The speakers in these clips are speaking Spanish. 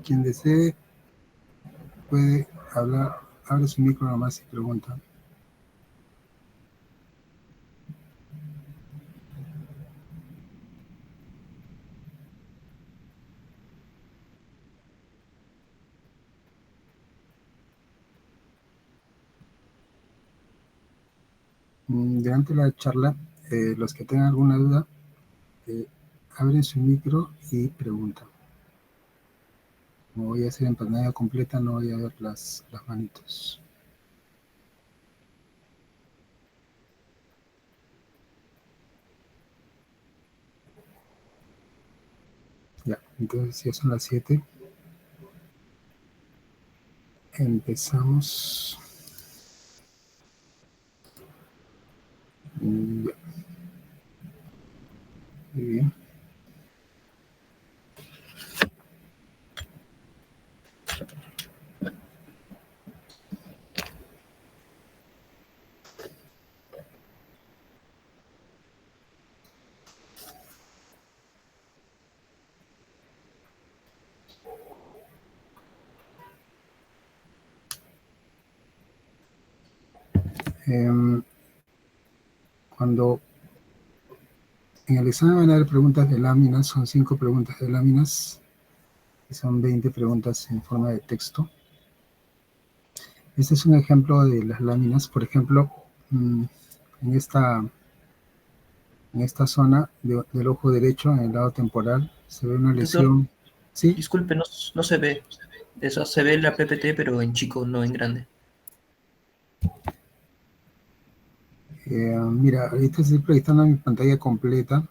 Quien desee puede hablar, abre su micro nomás y pregunta. Durante la charla, los que tengan alguna duda, abren su micro y preguntan. Como voy a hacer en pantalla completa, no voy a ver las manitos. Ya, entonces ya son las 7. Empezamos. Ya. Muy bien. Cuando en el examen van a haber preguntas de láminas, son 5 preguntas de láminas, y son 20 preguntas en forma de texto. Este es un ejemplo de las láminas. Por ejemplo, en esta zona del ojo derecho, en el lado temporal, se ve una lesión. Doctor, ¿Sí? disculpe, no se ve. Eso se ve en la PPT, pero en chico, no en grande. Mira, ahorita estoy proyectando mi pantalla completa.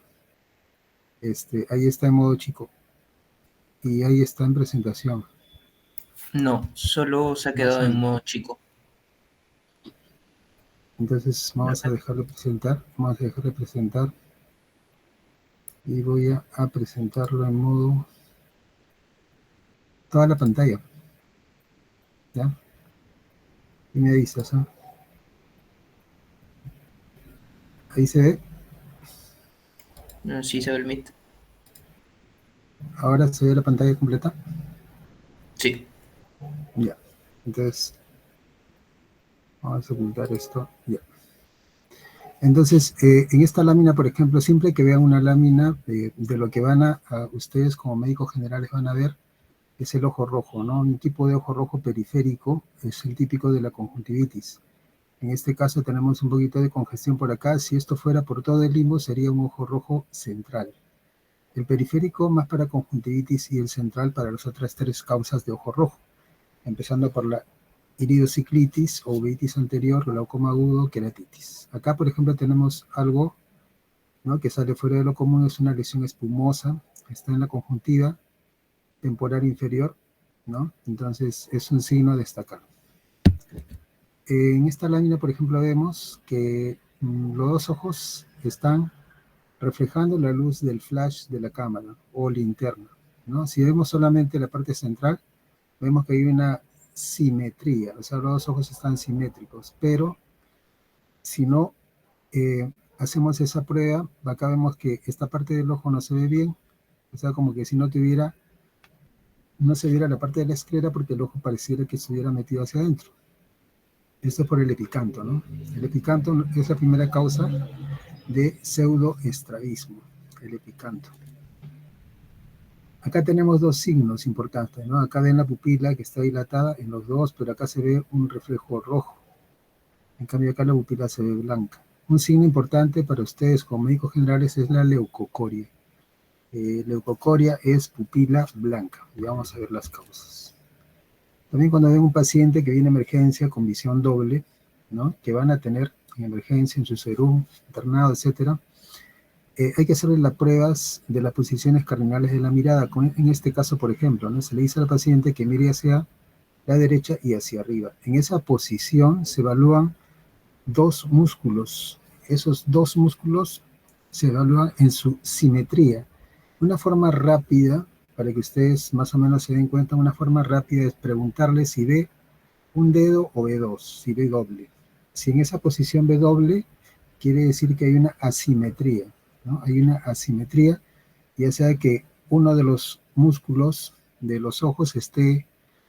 Ahí está en modo chico. Y ahí está en presentación. No, solo se ha quedado en modo chico. Entonces vamos a dejar de presentar. Y voy a presentarlo en modo toda la pantalla. ¿Ya? Y me dices, ¿no? Ahí se ve. Sí, se ve el Meet. Ahora se ve la pantalla completa. Sí. Ya. Entonces, vamos a ocultar esto. Ya. Entonces, en esta lámina, por ejemplo, siempre que vean una lámina de lo que van a ustedes como médicos generales van a ver, es el ojo rojo, ¿no? Un tipo de ojo rojo periférico es el típico de la conjuntivitis. En este caso tenemos un poquito de congestión por acá. Si esto fuera por todo el limbo, sería un ojo rojo central. El periférico más para conjuntivitis y el central para las otras 3 causas de ojo rojo, empezando por la iridociclitis o uveitis anterior, glaucoma agudo, queratitis. Acá, por ejemplo, tenemos algo, ¿no?, que sale fuera de lo común, es una lesión espumosa, está en la conjuntiva temporal inferior, ¿no? Entonces es un signo a destacar. En esta lámina, por ejemplo, vemos que los 2 ojos están reflejando la luz del flash de la cámara o linterna, ¿no? Si vemos solamente la parte central, vemos que hay una simetría, o sea, los 2 ojos están simétricos, pero si no hacemos esa prueba, acá vemos que esta parte del ojo no se ve bien, o sea, como que si no se viera la parte de la esclera porque el ojo pareciera que estuviera metido hacia adentro. Esto es por el epicanto, ¿no? El epicanto es la primera causa de pseudoestrabismo, el epicanto. Acá tenemos 2 signos importantes, ¿no? Acá ven la pupila que está dilatada en los 2, pero acá se ve un reflejo rojo. En cambio acá la pupila se ve blanca. Un signo importante para ustedes como médicos generales es la leucocoria. Leucocoria es pupila blanca. Y vamos a ver las causas. También cuando ven un paciente que viene a emergencia con visión doble, ¿no?, que van a tener en emergencia, en su serum, internado, etcétera, hay que hacerle las pruebas de las posiciones cardinales de la mirada. En este caso, por ejemplo, ¿no?, se le dice al paciente que mire hacia la derecha y hacia arriba. En esa posición se evalúan 2 músculos. Esos 2 músculos se evalúan en su simetría. Una forma rápida, para que ustedes más o menos se den cuenta, una forma rápida es preguntarle si ve un dedo o ve 2, si ve doble. Si en esa posición ve doble, quiere decir que hay una asimetría, ¿no? Hay una asimetría, ya sea que uno de los músculos de los ojos esté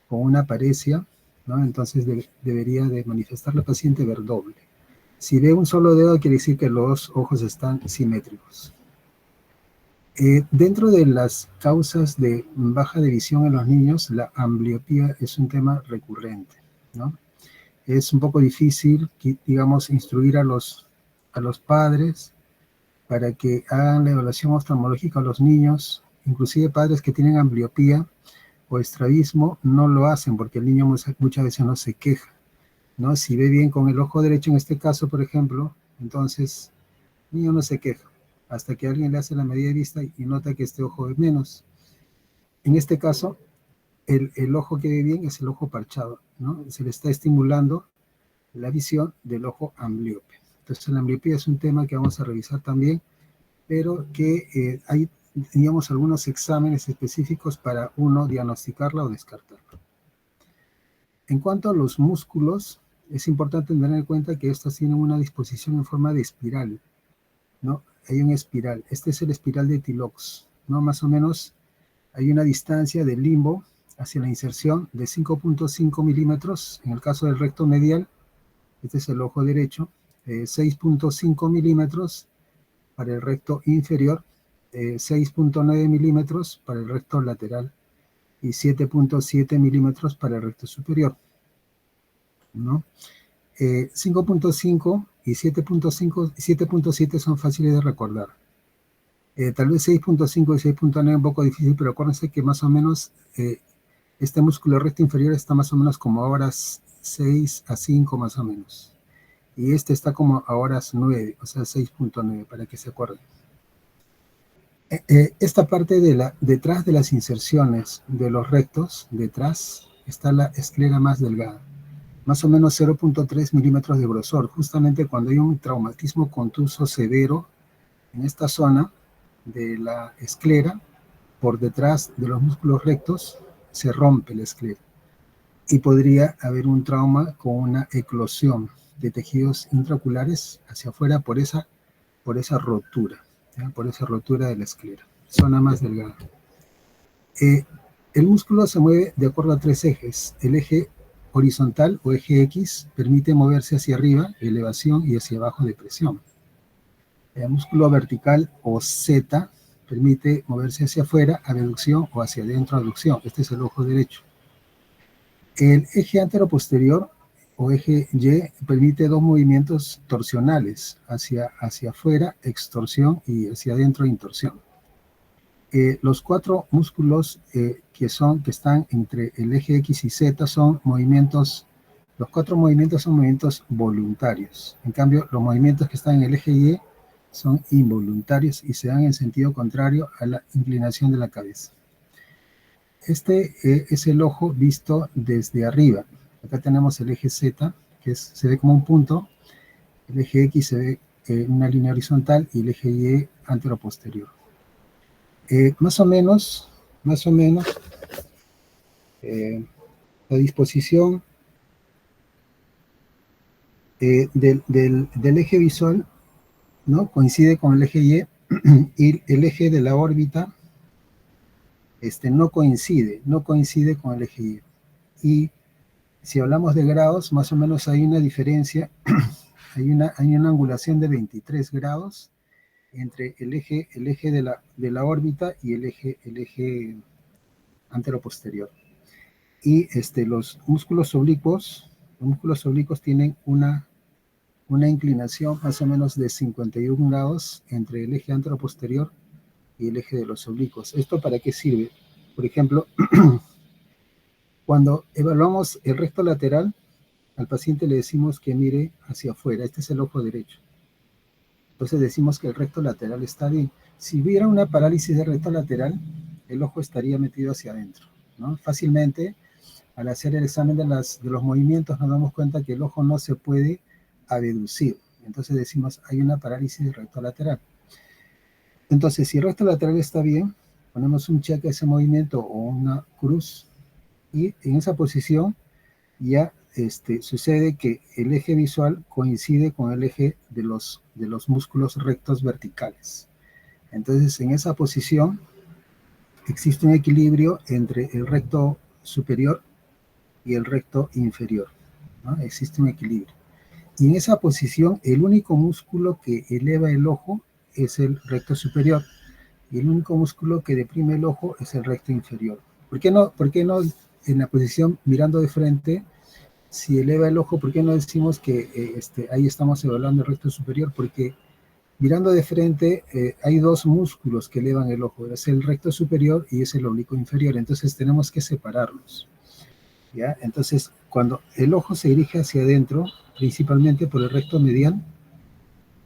con una paresia, ¿no? Entonces debería de manifestar la paciente ver doble. Si ve un solo dedo, quiere decir que los ojos están simétricos. Dentro de las causas de baja de visión en los niños, la ambliopía es un tema recurrente, ¿no? Es un poco difícil, digamos, instruir a los padres para que hagan la evaluación oftalmológica a los niños. Inclusive padres que tienen ambliopía o estrabismo no lo hacen porque el niño muchas veces no se queja, ¿no? Si ve bien con el ojo derecho, en este caso, por ejemplo, entonces el niño no se queja hasta que alguien le hace la medida de vista y nota que este ojo ve menos. En este caso, el ojo que ve bien es el ojo parchado, ¿no? Se le está estimulando la visión del ojo ambliope. Entonces, la ambliopía es un tema que vamos a revisar también, pero que hay, digamos, algunos exámenes específicos para uno diagnosticarla o descartarla. En cuanto a los músculos, es importante tener en cuenta que estos tienen una disposición en forma de espiral, ¿no? Hay una espiral. Este es el espiral de Tilox, ¿no? Más o menos hay una distancia del limbo hacia la inserción de 5.5 milímetros, en el caso del recto medial, este es el ojo derecho, 6.5 milímetros para el recto inferior, 6.9 milímetros para el recto lateral y 7.7 milímetros para el recto superior, ¿no? 5.5 y 7.5 y 7.7 son fáciles de recordar. Tal vez 6.5 y 6.9 es un poco difícil, pero acuérdense que más o menos este músculo recto inferior está más o menos como a horas 6 a 5 más o menos. Y este está como a horas 9, o sea 6.9, para que se acuerden. Esta parte detrás de las inserciones de los rectos, detrás está la esclera más delgada, más o menos 0.3 milímetros de grosor. Justamente cuando hay un traumatismo contuso severo en esta zona de la esclera, por detrás de los músculos rectos, se rompe la esclera. Y podría haber un trauma con una eclosión de tejidos intraoculares hacia afuera por esa rotura, ¿ya? Por esa rotura de la esclera, zona más delgada. El músculo se mueve de acuerdo a tres ejes. El eje horizontal o eje X permite moverse hacia arriba, elevación, y hacia abajo, depresión. El músculo vertical o Z permite moverse hacia afuera, abducción, o hacia adentro, abducción. Este es el ojo derecho. El eje anteroposterior o eje Y permite dos movimientos torsionales, hacia afuera, extorsión, y hacia adentro, intorsión. Los cuatro músculos que están entre el eje X y Z son movimientos, los cuatro movimientos son movimientos voluntarios. En cambio, los movimientos que están en el eje Y son involuntarios y se dan en sentido contrario a la inclinación de la cabeza. Este es el ojo visto desde arriba. Acá tenemos el eje Z, que se ve como un punto. El eje X se ve una línea horizontal y el eje Y anteroposterior. Más o menos, la disposición del eje visual, ¿no? Coincide con el eje Y, y el eje de la órbita no coincide con el eje Y. Y si hablamos de grados, más o menos hay una diferencia, hay una angulación de 23 grados entre el eje de la órbita y el eje anteroposterior. Y los músculos oblicuos tienen una inclinación más o menos de 51 grados entre el eje anteroposterior y el eje de los oblicuos. ¿Esto para qué sirve? Por ejemplo, cuando evaluamos el recto lateral, al paciente le decimos que mire hacia afuera. Este es el ojo derecho. Entonces decimos que el recto lateral está bien. Si hubiera una parálisis de recto lateral, el ojo estaría metido hacia adentro, ¿no? Fácilmente, al hacer el examen de los movimientos, nos damos cuenta que el ojo no se puede abducir. Entonces decimos, hay una parálisis de recto lateral. Entonces, si el recto lateral está bien, ponemos un check a ese movimiento o una cruz, y en esa posición ya sucede que el eje visual coincide con el eje de los músculos rectos verticales. Entonces, en esa posición, existe un equilibrio entre el recto superior y el recto inferior, ¿no? Existe un equilibrio. Y en esa posición, el único músculo que eleva el ojo es el recto superior, y el único músculo que deprime el ojo es el recto inferior. Por qué no en la posición mirando de frente, si eleva el ojo, por qué no decimos que ahí estamos evaluando el recto superior? Porque mirando de frente hay dos músculos que elevan el ojo, es el recto superior y es el oblicuo inferior, entonces tenemos que separarlos, ¿ya? Entonces, cuando el ojo se dirige hacia adentro, principalmente por el recto medial,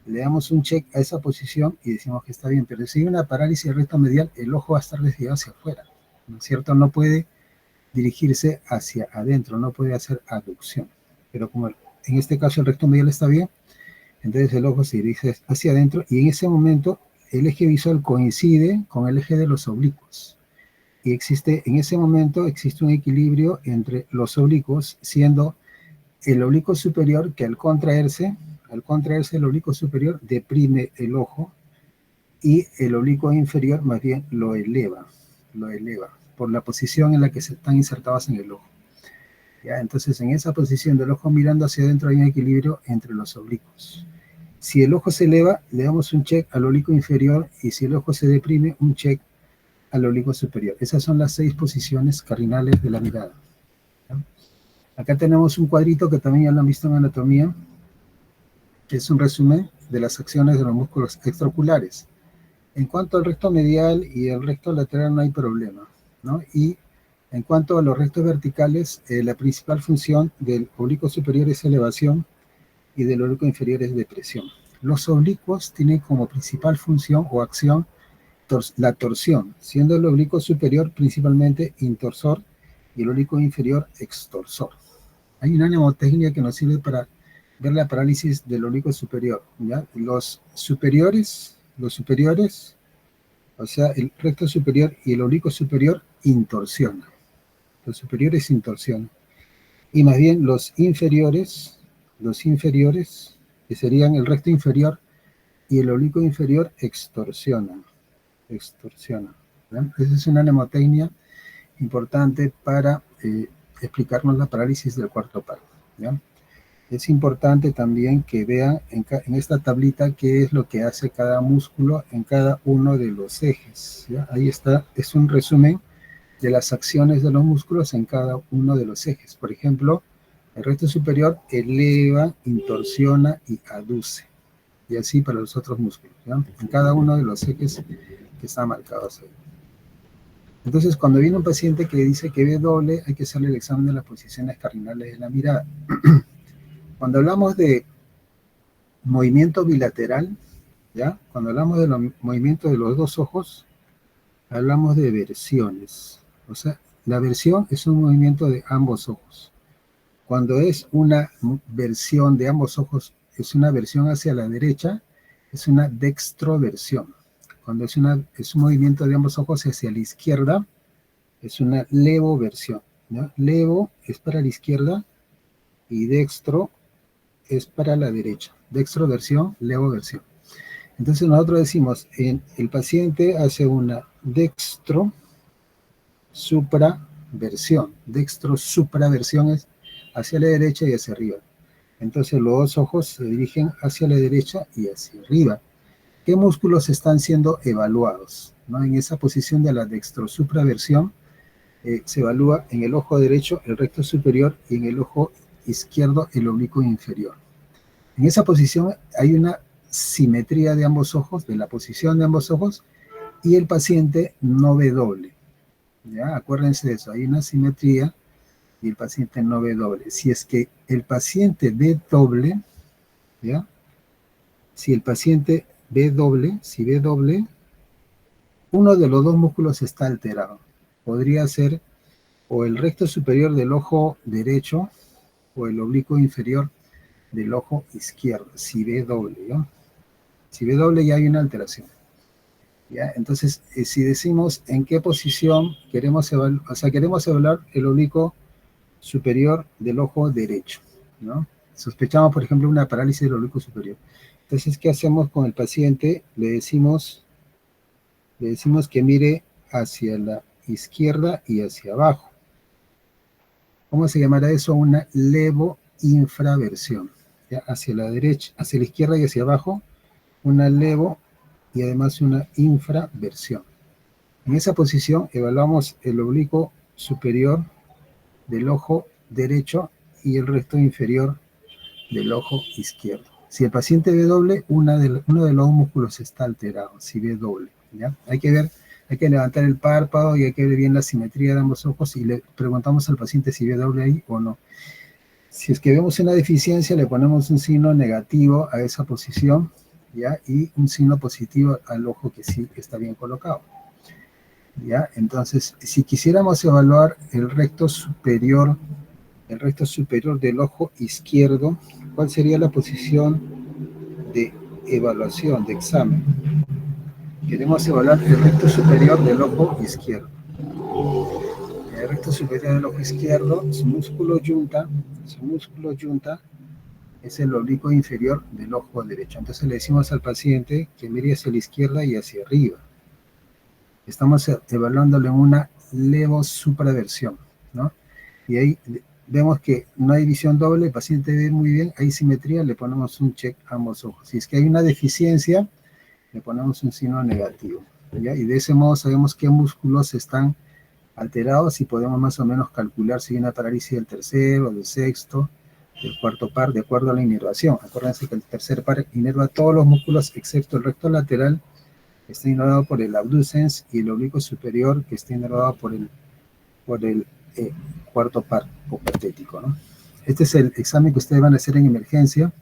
le damos un check a esa posición y decimos que está bien, pero si hay una parálisis del recto medial, el ojo va a estar desviado hacia afuera, ¿no es cierto? No puede dirigirse hacia adentro, no puede hacer aducción. Pero como en este caso el recto medial está bien, entonces el ojo se dirige hacia adentro y en ese momento el eje visual coincide con el eje de los oblicuos. Y en ese momento existe un equilibrio entre los oblicuos, siendo el oblicuo superior que al contraerse el oblicuo superior deprime el ojo y el oblicuo inferior más bien lo eleva por la posición en la que se están insertados en el ojo. ¿Ya? Entonces, en esa posición del ojo mirando hacia adentro hay un equilibrio entre los oblicuos. Si el ojo se eleva, le damos un check al oblicuo inferior, y si el ojo se deprime, un check al oblicuo superior. Esas son las 6 posiciones cardinales de la mirada. ¿Ya? Acá tenemos un cuadrito que también ya lo han visto en anatomía, que es un resumen de las acciones de los músculos extraoculares. En cuanto al recto medial y el recto lateral no hay problema, ¿no? Y en cuanto a los rectos verticales, la principal función del oblicuo superior es elevación y del oblicuo inferior es depresión. Los oblicuos tienen como principal función o acción la torsión, siendo el oblicuo superior principalmente intorsor y el oblicuo inferior extorsor. Hay una mnemotecnia que nos sirve para ver la parálisis del oblicuo superior, ¿ya? Los superiores, o sea, el recto superior y el oblicuo superior intorsionan. Los superiores intorsionan. Y más bien los inferiores, que serían el recto inferior y el oblicuo inferior, extorsionan. ¿Ya? Esa es una mnemotecnia importante para explicarnos la parálisis del cuarto palo, ¿ya? Es importante también que vean en esta tablita qué es lo que hace cada músculo en cada uno de los ejes, ¿ya? Ahí está, es un resumen de las acciones de los músculos en cada uno de los ejes. Por ejemplo, el recto superior eleva, intorsiona y aduce. Y así para los otros músculos, ¿ya? En cada uno de los ejes que están marcados ahí. Entonces, cuando viene un paciente que dice que ve doble, hay que hacerle el examen de las posiciones cardinales de la mirada. Cuando hablamos de movimiento bilateral, ¿ya? Cuando hablamos de los movimientos de los dos ojos, hablamos de versiones. O sea, la versión es un movimiento de ambos ojos. Cuando es una versión de ambos ojos, es una versión hacia la derecha, es una dextroversión. Cuando es un movimiento de ambos ojos hacia la izquierda, es una levoversión, ¿no? Levo es para la izquierda y dextro es para la derecha. Dextroversión, levoversión. Entonces nosotros decimos, el paciente hace una dextro-supraversión. Dextro-supraversión es hacia la derecha y hacia arriba. Entonces los dos ojos se dirigen hacia la derecha y hacia arriba. ¿Qué músculos están siendo evaluados? ¿No? En esa posición de la dextrosupraversión se evalúa en el ojo derecho el recto superior y en el ojo izquierdo el oblicuo inferior. En esa posición hay una simetría de ambos ojos, de la posición de ambos ojos, y el paciente no ve doble. ¿Ya? Acuérdense de eso, hay una simetría y el paciente no ve doble. Si es que el paciente ve doble, ¿ya? Si el paciente ve doble, uno de los dos músculos está alterado. Podría ser o el recto superior del ojo derecho o el oblicuo inferior del ojo izquierdo, si ve doble, ¿ya? Si ve doble ya hay una alteración, ¿ya? Entonces, si decimos en qué posición queremos evaluar, o sea, queremos evaluar el oblicuo superior del ojo derecho, ¿no? Sospechamos, por ejemplo, una parálisis del oblicuo superior. Entonces, ¿qué hacemos con el paciente? Le decimos que mire hacia la izquierda y hacia abajo. ¿Cómo se llamará eso? Una levoinfraversión. ¿Ya? Hacia la derecha, hacia la izquierda y hacia abajo, una levo y además una infraversión. En esa posición evaluamos el oblicuo superior del ojo derecho y el resto inferior del ojo izquierdo. Si el paciente ve doble, uno de los dos músculos está alterado, si ve doble. ¿Ya? Hay que levantar el párpado y hay que ver bien la simetría de ambos ojos y le preguntamos al paciente si ve doble ahí o no. Si es que vemos una deficiencia, le ponemos un signo negativo a esa posición, ¿ya? Y un signo positivo al ojo que sí está bien colocado. ¿Ya? Entonces, si quisiéramos evaluar el recto superior del ojo izquierdo, ¿cuál sería la posición de evaluación, de examen? Queremos evaluar el recto superior del ojo izquierdo. El recto superior del ojo izquierdo, su músculo yunta es el oblicuo inferior del ojo derecho. Entonces le decimos al paciente que mire hacia la izquierda y hacia arriba. Estamos evaluándole en una levosupraversión, ¿no? Y ahí vemos que no hay visión doble, el paciente ve muy bien, hay simetría, le ponemos un check a ambos ojos. Si es que hay una deficiencia, le ponemos un signo negativo, ¿ya? Y de ese modo sabemos qué músculos están alterados y podemos más o menos calcular si hay una parálisis del tercero, del sexto, del cuarto par, de acuerdo a la inervación. Acuérdense que el tercer par inerva todos los músculos excepto el recto lateral, que está inervado por el abducens, y el oblicuo superior, que está inervado por el cuarto par o patético, ¿no? Este es el examen que ustedes van a hacer en emergencia.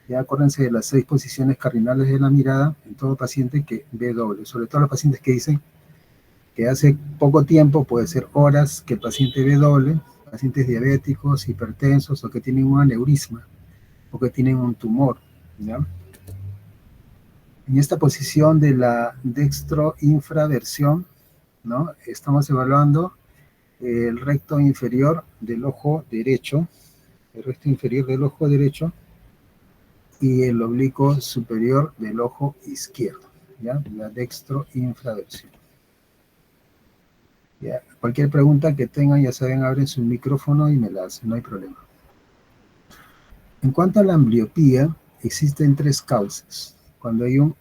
Ya acuérdense de las 6 posiciones cardinales de la mirada en todo paciente que ve doble, sobre todo los pacientes que dicen que hace poco tiempo, puede ser horas, que el paciente ve doble, pacientes diabéticos, hipertensos, o que tienen un aneurisma, o que tienen un tumor, ¿ya? En esta posición de la dextroinfraversión, ¿no? Estamos evaluando el recto inferior del ojo derecho, y el oblicuo superior del ojo izquierdo, ¿ya? La dextroinfraversión. ¿Ya? Cualquier pregunta que tengan, ya saben, abren su micrófono y me la hacen, no hay problema. En cuanto a la ambliopía, existen 3 causas. Cuando hay un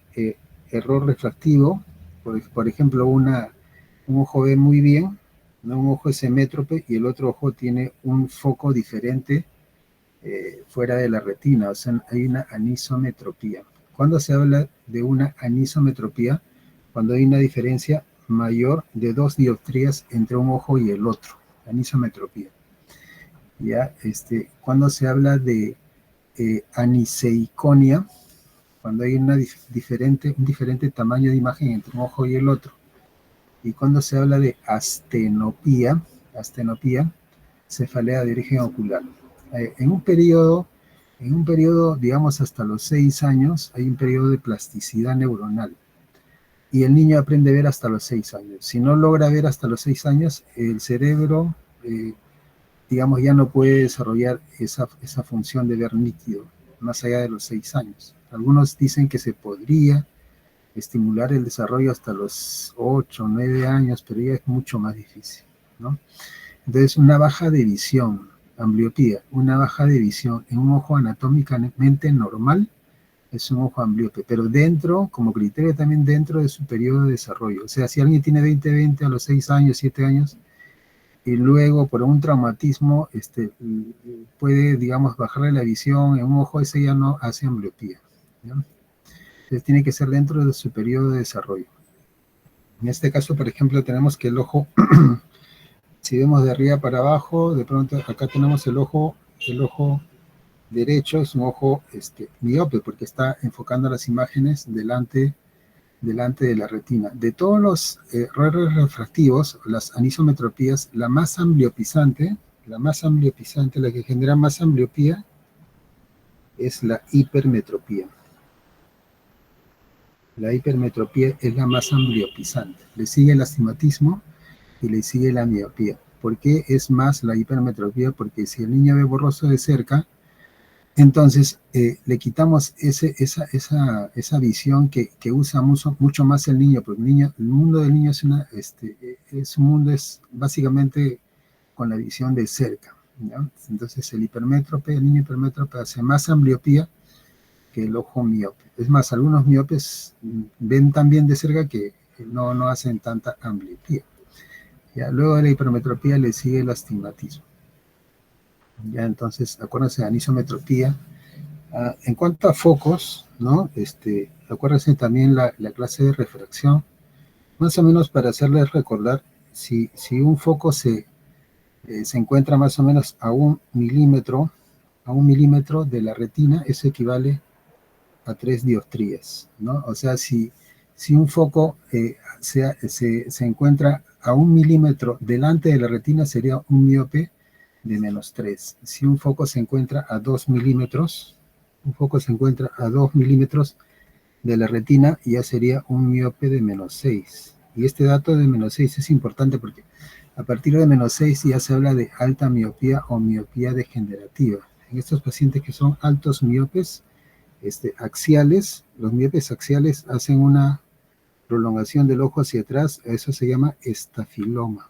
error refractivo, por ejemplo, un ojo ve muy bien, ¿no? Un ojo es hemétrope y el otro ojo tiene un foco diferente fuera de la retina, o sea, hay una anisometropía. ¿Cuándo se habla de una anisometropía? Cuando hay una diferencia mayor de 2 dioptrías entre un ojo y el otro, anisometropía. ¿Ya? Cuando se habla de aniseiconia, cuando hay un diferente tamaño de imagen entre un ojo y el otro. Y cuando se habla de astenopía, cefalea de origen ocular. En un periodo, digamos, hasta los 6 años, hay un periodo de plasticidad neuronal. Y el niño aprende a ver hasta los 6 años. Si no logra ver hasta los 6 años, el cerebro, digamos, ya no puede desarrollar esa función de ver nítido, más allá de los 6 años. Algunos dicen que se podría estimular el desarrollo hasta los 8 o 9 años, pero ya es mucho más difícil, ¿no? Entonces, una baja de visión, ambliopía, una baja de visión en un ojo anatómicamente normal es un ojo ambliope, pero dentro, como criterio también dentro de su periodo de desarrollo. O sea, si alguien tiene 20/20 a los 6 años, 7 años, y luego por un traumatismo puede, digamos, bajarle la visión en un ojo, ese ya no hace ambliopía, ¿no? Entonces tiene que ser dentro de su periodo de desarrollo. En este caso, por ejemplo, tenemos que el ojo, si vemos de arriba para abajo, de pronto acá tenemos el ojo derecho, es un ojo miope, porque está enfocando las imágenes delante de la retina. De todos los errores refractivos, las anisometropías, la más ambliopizante, la que genera más ambliopía, es la hipermetropía. La hipermetropía es la más ambliopizante. Le sigue el astigmatismo y le sigue la miopía. ¿Por qué es más la hipermetropía? Porque si el niño ve borroso de cerca, Entonces, le quitamos esa visión que usa mucho más el niño, porque el mundo del niño es un mundo básicamente con la visión de cerca, ¿ya? Entonces, el niño hipermétrope hace más ambliopía que el ojo miope. Es más, algunos miopes ven tan bien de cerca que no hacen tanta ambliopía. ¿Ya? Luego de la hipermetropía le sigue el astigmatismo. Ya, entonces, acuérdense de anisometropía. En cuanto a focos, ¿no? Acuérdense también la clase de refracción, más o menos para hacerles recordar, si un foco se encuentra más o menos a 1 milímetro, de la retina, eso equivale a 3 dioptrías, ¿no? O sea, si un foco se encuentra a 1 milímetro delante de la retina, sería un miope de -3. Si un foco se encuentra a 2 milímetros, de la retina, ya sería un miope de -6. Y este dato de -6 es importante porque a partir de -6 ya se habla de alta miopía o miopía degenerativa. En estos pacientes que son altos miopes axiales, los miopes axiales hacen una prolongación del ojo hacia atrás, eso se llama estafiloma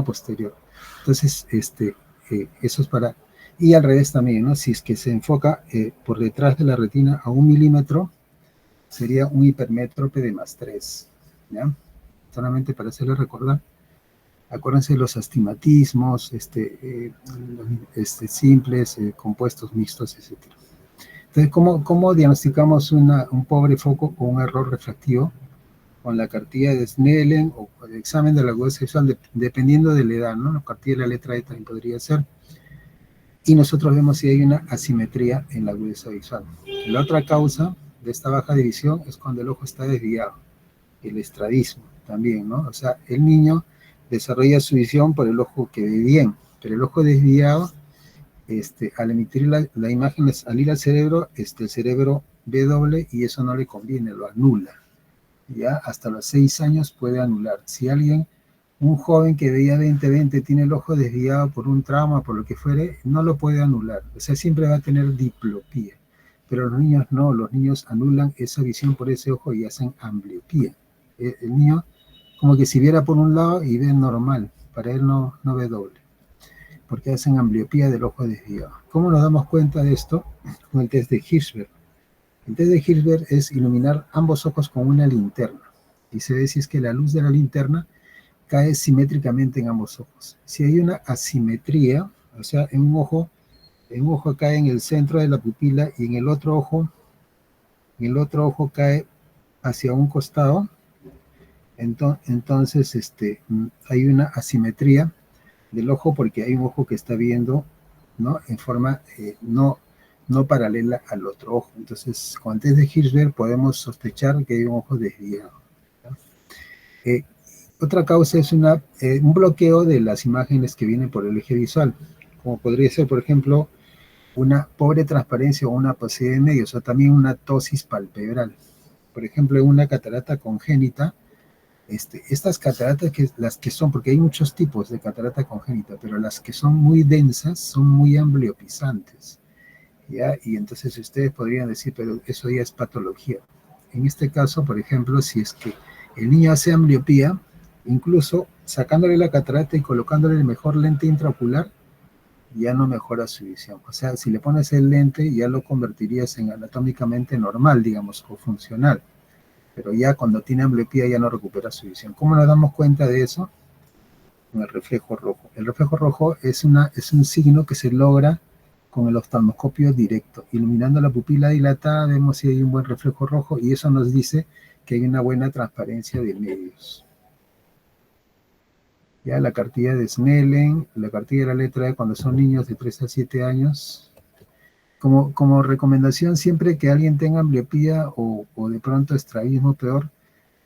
posterior. Entonces, eso es para... Y al revés también, ¿no? Si es que se enfoca por detrás de la retina a 1 milímetro, sería un hipermétrope de +3, ¿ya? Solamente para hacerles recordar. Acuérdense de los astigmatismos, simples, compuestos mixtos, etc. Entonces, ¿cómo diagnosticamos un pobre foco o un error refractivo? Con la cartilla de Snellen o el examen de la agudeza visual, dependiendo de la edad, ¿no? La cartilla de la letra E también podría ser. Y nosotros vemos si hay una asimetría en la agudeza visual. La otra causa de esta baja de visión es cuando el ojo está desviado, el estrabismo también, ¿no? O sea, el niño desarrolla su visión por el ojo que ve bien, pero el ojo desviado, al emitir la imagen, al ir al cerebro, el cerebro ve doble y eso no le conviene, lo anula. Ya hasta los 6 años puede anular. Si un joven que veía 20/20 tiene el ojo desviado por un trauma, por lo que fuere, no lo puede anular. O sea, siempre va a tener diplopía. Pero los niños no, los niños anulan esa visión por ese ojo y hacen ambliopía. El niño como que si viera por un lado y ve normal, para él no ve doble, porque hacen ambliopía del ojo desviado. ¿Cómo nos damos cuenta de esto? Con el test de Hirschberg. El test de Hirschberg es iluminar ambos ojos con una linterna y se ve si es que la luz de la linterna cae simétricamente en ambos ojos. Si hay una asimetría, o sea, en un ojo cae en el centro de la pupila y en el otro ojo cae hacia un costado, entonces hay una asimetría del ojo porque hay un ojo que está viendo, ¿no? En forma no paralela al otro ojo. Entonces, con el test de Hirschberg podemos sospechar que hay un ojo desviado, ¿no? Otra causa es un bloqueo de las imágenes que vienen por el eje visual, como podría ser, por ejemplo, una pobre transparencia o una pausidad de medios, o también una ptosis palpebral. Por ejemplo, en una catarata congénita, estas cataratas, las que son, porque hay muchos tipos de catarata congénita, pero las que son muy densas son muy ambliopizantes, ¿ya? Y entonces ustedes podrían decir, pero eso ya es patología. En este caso, por ejemplo, si es que el niño hace ambliopía, incluso sacándole la catarata y colocándole el mejor lente intraocular, ya no mejora su visión. O sea, si le pones el lente, ya lo convertirías en anatómicamente normal, digamos, o funcional. Pero ya cuando tiene ambliopía ya no recupera su visión. ¿Cómo nos damos cuenta de eso? Con el reflejo rojo. El reflejo rojo es un signo que se logra con el oftalmoscopio directo. Iluminando la pupila dilatada vemos si hay un buen reflejo rojo y eso nos dice que hay una buena transparencia de medios. Ya la cartilla de Snellen, la cartilla de la letra E cuando son niños de 3 a 7 años. Como recomendación, siempre que alguien tenga ambliopía o de pronto estrabismo peor,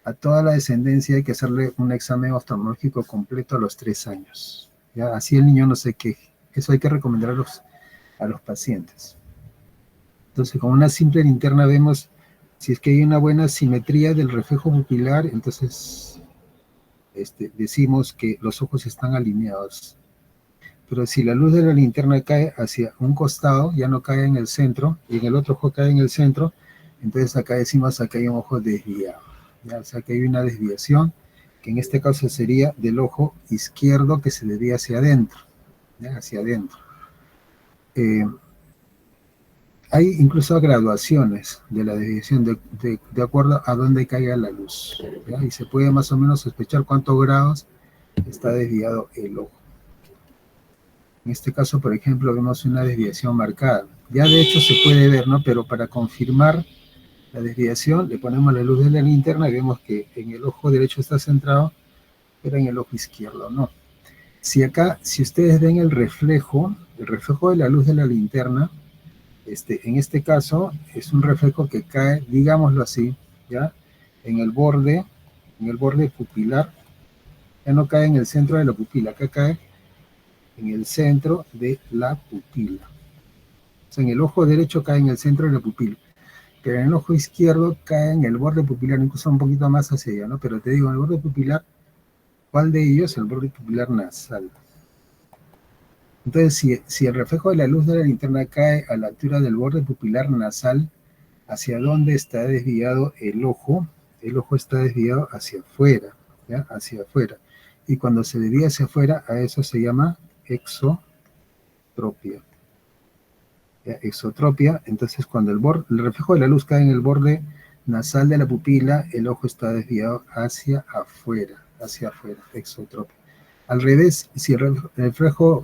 a toda la descendencia hay que hacerle un examen oftalmológico completo a los 3 años. ¿Ya? Así el niño no se queje. Eso hay que recomendar a los pacientes. Entonces, con una simple linterna vemos si es que hay una buena simetría del reflejo pupilar, entonces decimos que los ojos están alineados. pero si la luz de la linterna cae hacia un costado, ya no cae en el centro, y en el otro ojo cae en el centro, entonces acá decimos acá hay un ojo desviado, ¿ya? O sea que hay una desviación, que en este caso sería del ojo izquierdo que se desvía hacia adentro, ¿ya? Hacia adentro. Hay incluso graduaciones de la desviación de acuerdo a dónde caiga la luz, ¿ya? Y se puede más o menos sospechar cuántos grados está desviado el ojo. En este caso, por ejemplo, vemos una desviación marcada. Ya de hecho se puede ver, ¿no? Pero para confirmar la desviación, le ponemos la luz de la linterna y vemos que en el ojo derecho está centrado, pero en el ojo izquierdo no. Si acá, si ustedes ven el reflejo de la luz de la linterna, en este caso es un reflejo que cae, digámoslo así, ¿ya? En el borde pupilar, ya no cae en el centro de la pupila, acá cae en el centro de la pupila. O sea, en el ojo derecho cae en el centro de la pupila, pero en el ojo izquierdo cae en el borde pupilar, incluso un poquito más hacia allá, ¿no? Pero te digo, en el borde pupilar, ¿cuál de ellos? El borde pupilar nasal. Entonces, si el reflejo de la luz de la linterna cae a la altura del borde pupilar nasal, ¿hacia dónde está desviado el ojo? El ojo está desviado hacia afuera, ¿ya? Hacia afuera. Y cuando se desvía hacia afuera, a eso se llama exotropia. ¿Ya? Exotropia, entonces cuando el reflejo de la luz cae en el borde nasal de la pupila, el ojo está desviado hacia afuera, exotropia. Al revés, si el reflejo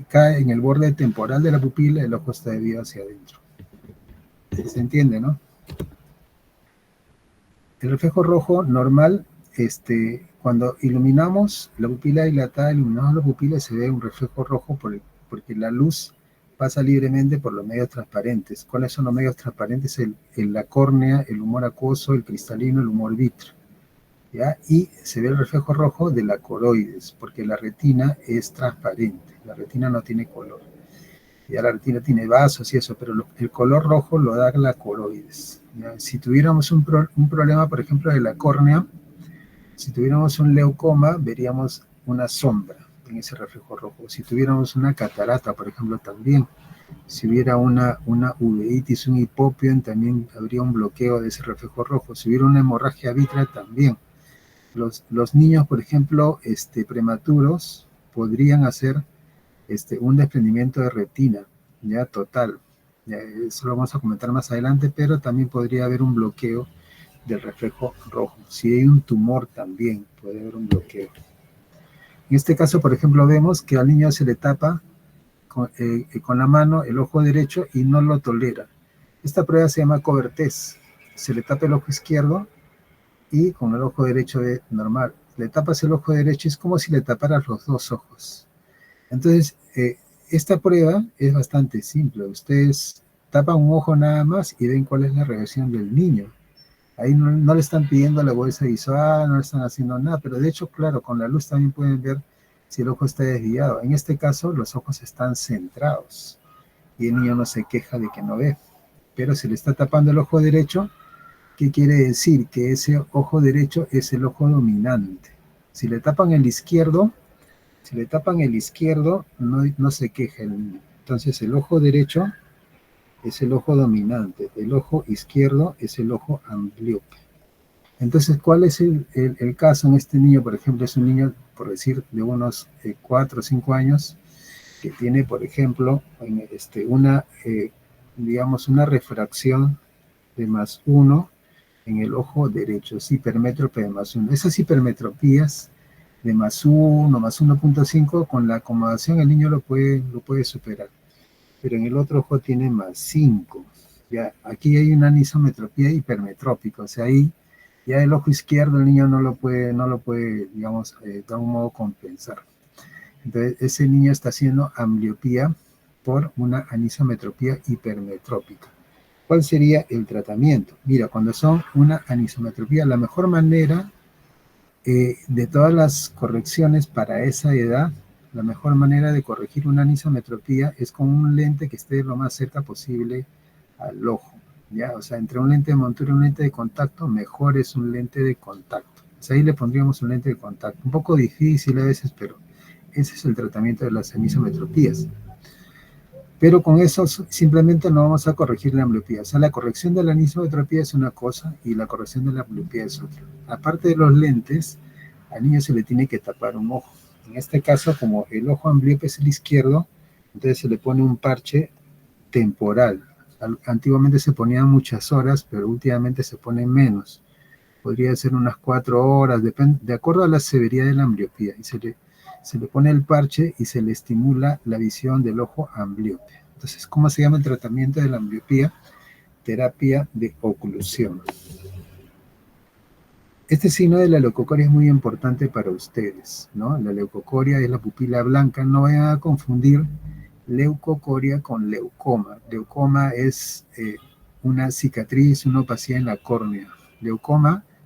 cae en el borde temporal de la pupila, el ojo está desviado hacia adentro. ¿Se entiende, no? El reflejo rojo normal, cuando iluminamos la pupila dilatada, iluminamos la pupila, se ve un reflejo rojo porque la luz pasa libremente por los medios transparentes. ¿Cuáles son los medios transparentes? La córnea, el humor acuoso, el cristalino, el humor vítreo, ¿ya? Y se ve el reflejo rojo de la coroides, porque la retina es transparente, la retina no tiene color. Ya la retina tiene vasos y eso, pero el color rojo lo da la coroides, ¿ya? Si tuviéramos un problema, por ejemplo, de la córnea, si tuviéramos un leucoma, veríamos una sombra en ese reflejo rojo. Si tuviéramos una catarata, por ejemplo, también. Si hubiera una uveitis, un hipopio, también habría un bloqueo de ese reflejo rojo. Si hubiera una hemorragia vítrea, también. Los niños, por ejemplo, prematuros, podrían hacer un desprendimiento de retina, ya total. Ya, eso lo vamos a comentar más adelante, pero también podría haber un bloqueo del reflejo rojo. Si hay un tumor también puede haber un bloqueo. En este caso, por ejemplo, vemos que al niño se le tapa con la mano el ojo derecho y no lo tolera. Esta prueba se llama cover test. Se le tapa el ojo izquierdo y con el ojo derecho es normal. Le tapas el ojo derecho, es como si le taparas los dos ojos. Entonces, esta prueba es bastante simple. Ustedes tapan un ojo nada más y ven cuál es la reacción del niño. Ahí no le están pidiendo la bolsa visual, no le están haciendo nada, pero de hecho, claro, con la luz también pueden ver si el ojo está desviado. En este caso, los ojos están centrados y el niño no se queja de que no ve. Pero si le está tapando el ojo derecho, ¿qué quiere decir? Que ese ojo derecho es el ojo dominante. Si le tapan el izquierdo, no se queja el niño. Entonces, el ojo derecho es el ojo dominante, el ojo izquierdo es el ojo ambliope. Entonces, ¿cuál es el caso en este niño? Por ejemplo, es un niño, por decir, de unos 4 o 5 años, que tiene, por ejemplo, una refracción de +1 en el ojo derecho, es hipermétrope de +1. Esas hipermetropías de +1, +1.5, con la acomodación el niño lo puede superar. Pero en el otro ojo tiene +5. Ya, aquí hay una anisometropía hipermetrópica, o sea, ahí ya el ojo izquierdo el niño no lo puede, digamos, de algún modo compensar. Entonces, ese niño está haciendo ambliopía por una anisometropía hipermetrópica. ¿Cuál sería el tratamiento? Mira, cuando son una anisometropía, la mejor manera de todas las correcciones para esa edad, la mejor manera de corregir una anisometropía es con un lente que esté lo más cerca posible al ojo, ¿ya? O sea, entre un lente de montura y un lente de contacto, mejor es un lente de contacto. O sea, ahí le pondríamos un lente de contacto. Un poco difícil a veces, pero Ese es el tratamiento de las anisometropías. Pero con eso simplemente no vamos a corregir la ambliopía. O sea, la corrección de la anisometropía es una cosa y la corrección de la ambliopía es otra. Aparte de los lentes, al niño se le tiene que tapar un ojo. En este caso, como el ojo ambliope es el izquierdo, entonces se le pone un parche temporal. Antiguamente se ponían muchas horas, pero últimamente se ponen menos. Podría ser unas 4 horas, de acuerdo a la severidad de la ambliopía. Y se le pone el parche y se le estimula la visión del ojo ambliope. Entonces, ¿cómo se llama el tratamiento de la ambliopía? Terapia de oclusión. Este signo de la leucocoria es muy importante para ustedes, ¿no? La leucocoria es la pupila blanca. No vayan a confundir leucocoria con leucoma. Leucoma es una cicatriz, una opacidad en la córnea.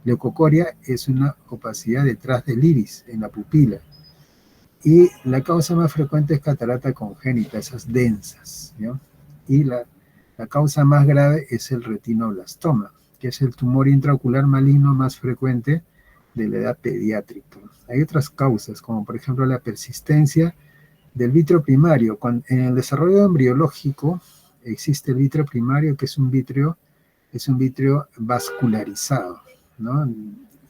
Leucocoria es una opacidad detrás del iris, en la pupila. Y la causa más frecuente es catarata congénita, esas densas, ¿no? Y la causa más grave es el retinoblastoma, que es el tumor intraocular maligno más frecuente de la edad pediátrica. Hay otras causas, como por ejemplo la persistencia del vítreo primario. En el desarrollo embriológico existe el vítreo primario, que es un vítreo vascularizado, ¿no?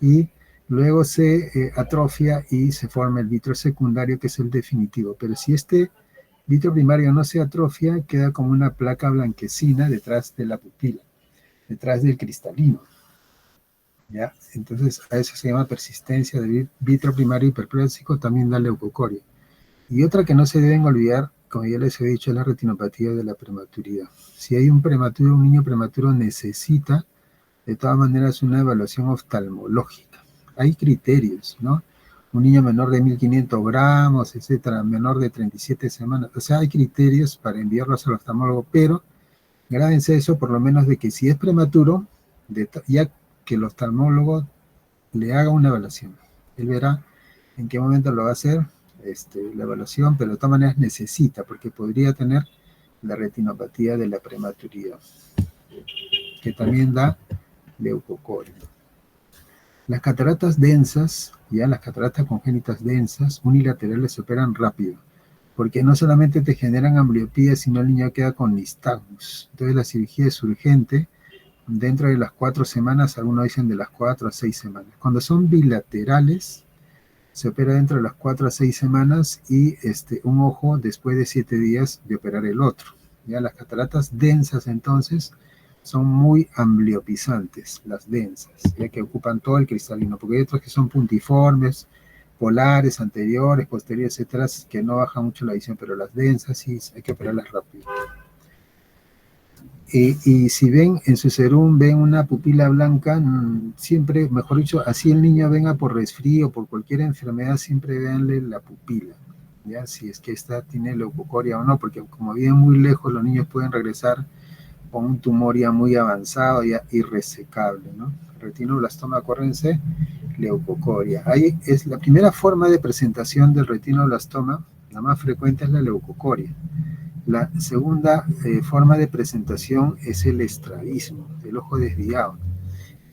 Y luego se atrofia y se forma el vítreo secundario, que es el definitivo. Pero si este vítreo primario no se atrofia, queda como una placa blanquecina detrás de la pupila, detrás del cristalino, ¿ya? Entonces, a eso se llama persistencia del vítreo primario hiperplásico, también da leucocoria. Y otra que no se deben olvidar, como ya les he dicho, es la retinopatía de la prematuridad. Si hay un niño prematuro necesita, de todas maneras, una evaluación oftalmológica. Hay criterios, ¿no? Un niño menor de 1500 gramos, etcétera, menor de 37 semanas. O sea, hay criterios para enviarlos al oftalmólogo, pero grábense eso, por lo menos, de que si es prematuro, ya que el oftalmólogo le haga una evaluación. Él verá en qué momento lo va a hacer, la evaluación, pero de todas maneras necesita, porque podría tener la retinopatía de la prematuridad, que también da leucocoria. Las cataratas densas, las cataratas congénitas densas, unilaterales, se operan rápido, porque no solamente te generan ambliopía, sino el niño queda con nistagmus. Entonces la cirugía es urgente dentro de las 4 semanas, algunos dicen de las 4 a 6 semanas. Cuando son bilaterales, se opera dentro de las 4 a 6 semanas y un ojo después de 7 días de operar el otro. Ya las cataratas densas, entonces, son muy ambliopizantes, las densas, ya que ocupan todo el cristalino, porque hay otras que son puntiformes, polares, anteriores, posteriores, etcétera, que no baja mucho la visión, pero las densas sí hay que operarlas rápido. Y si ven en su serum, ven una pupila blanca, siempre, mejor dicho, así el niño venga por resfrío, por cualquier enfermedad, siempre véanle la pupila, ¿ya? Si es que tiene leucocoria o no, porque como viven muy lejos, los niños pueden regresar con un tumor ya muy avanzado, ya irresecable, ¿no? Retinoblastoma, acuérdense, leucocoria. Ahí es la primera forma de presentación del retinoblastoma, la más frecuente es la leucocoria. La segunda forma de presentación es el estrabismo, el ojo desviado.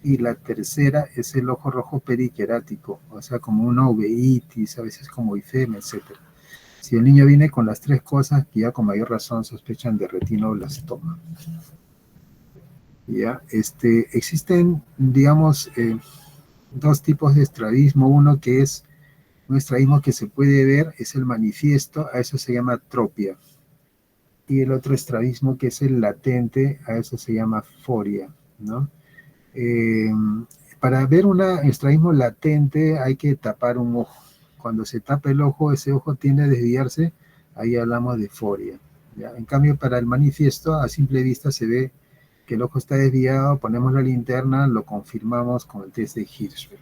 Y la tercera es el ojo rojo periquerático, o sea, como una uveitis, a veces como ifema, etc. Si el niño viene con las 3 cosas, ya con mayor razón sospechan de retinoblastoma. ¿Ya? Existen, digamos, 2 tipos de estrabismo. Uno que es un estrabismo que se puede ver, es el manifiesto, a eso se llama atropia. Y el otro estrabismo, que es el latente, a eso se llama foria, ¿no? Para ver un estrabismo latente hay que tapar un ojo. Cuando se tapa el ojo, ese ojo tiende a desviarse, ahí hablamos de foria, ¿ya? En cambio, para el manifiesto, a simple vista se ve que el ojo está desviado, ponemos la linterna, lo confirmamos con el test de Hirschfeld.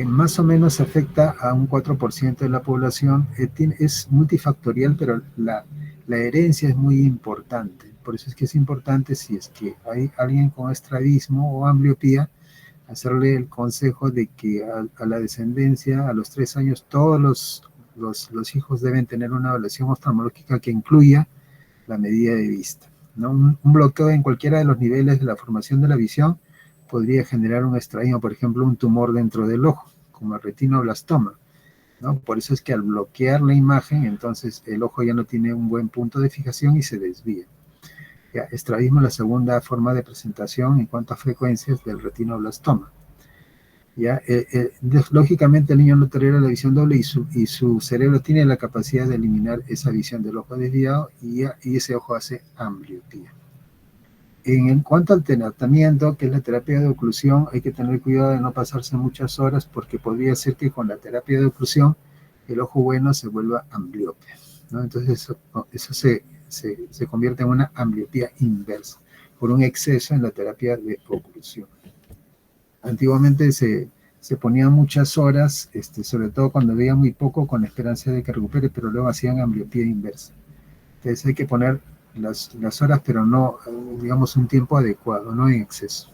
Más o menos afecta a un 4% de la población, es multifactorial, pero la herencia es muy importante. Por eso es que es importante, si es que hay alguien con estrabismo o ambliopía, hacerle el consejo de que a la descendencia, a los 3 años, todos los hijos deben tener una evaluación oftalmológica que incluya la medida de vista, ¿no? Un bloqueo en cualquiera de los niveles de la formación de la visión podría generar un estrabismo, por ejemplo, un tumor dentro del ojo, como el retinoblastoma. ¿no? Por eso es que al bloquear la imagen, entonces el ojo ya no tiene un buen punto de fijación y se desvía. Ya, estrabismo es la segunda forma de presentación en cuanto a frecuencias del retinoblastoma. ¿Ya? Lógicamente el niño no tolera la visión doble y su cerebro tiene la capacidad de eliminar esa visión del ojo desviado y ese ojo hace ambliopía. En cuanto al tratamiento, que es la terapia de oclusión, hay que tener cuidado de no pasarse muchas horas porque podría ser que con la terapia de oclusión el ojo bueno se vuelva ambliope, ¿no? Entonces eso se convierte en una ambliopía inversa por un exceso en la terapia de oclusión. Antiguamente se ponían muchas horas, sobre todo cuando veía muy poco, con la esperanza de que recupere, pero luego hacían ambliopía inversa. Entonces hay que poner las horas, pero no, digamos, un tiempo adecuado, no en exceso.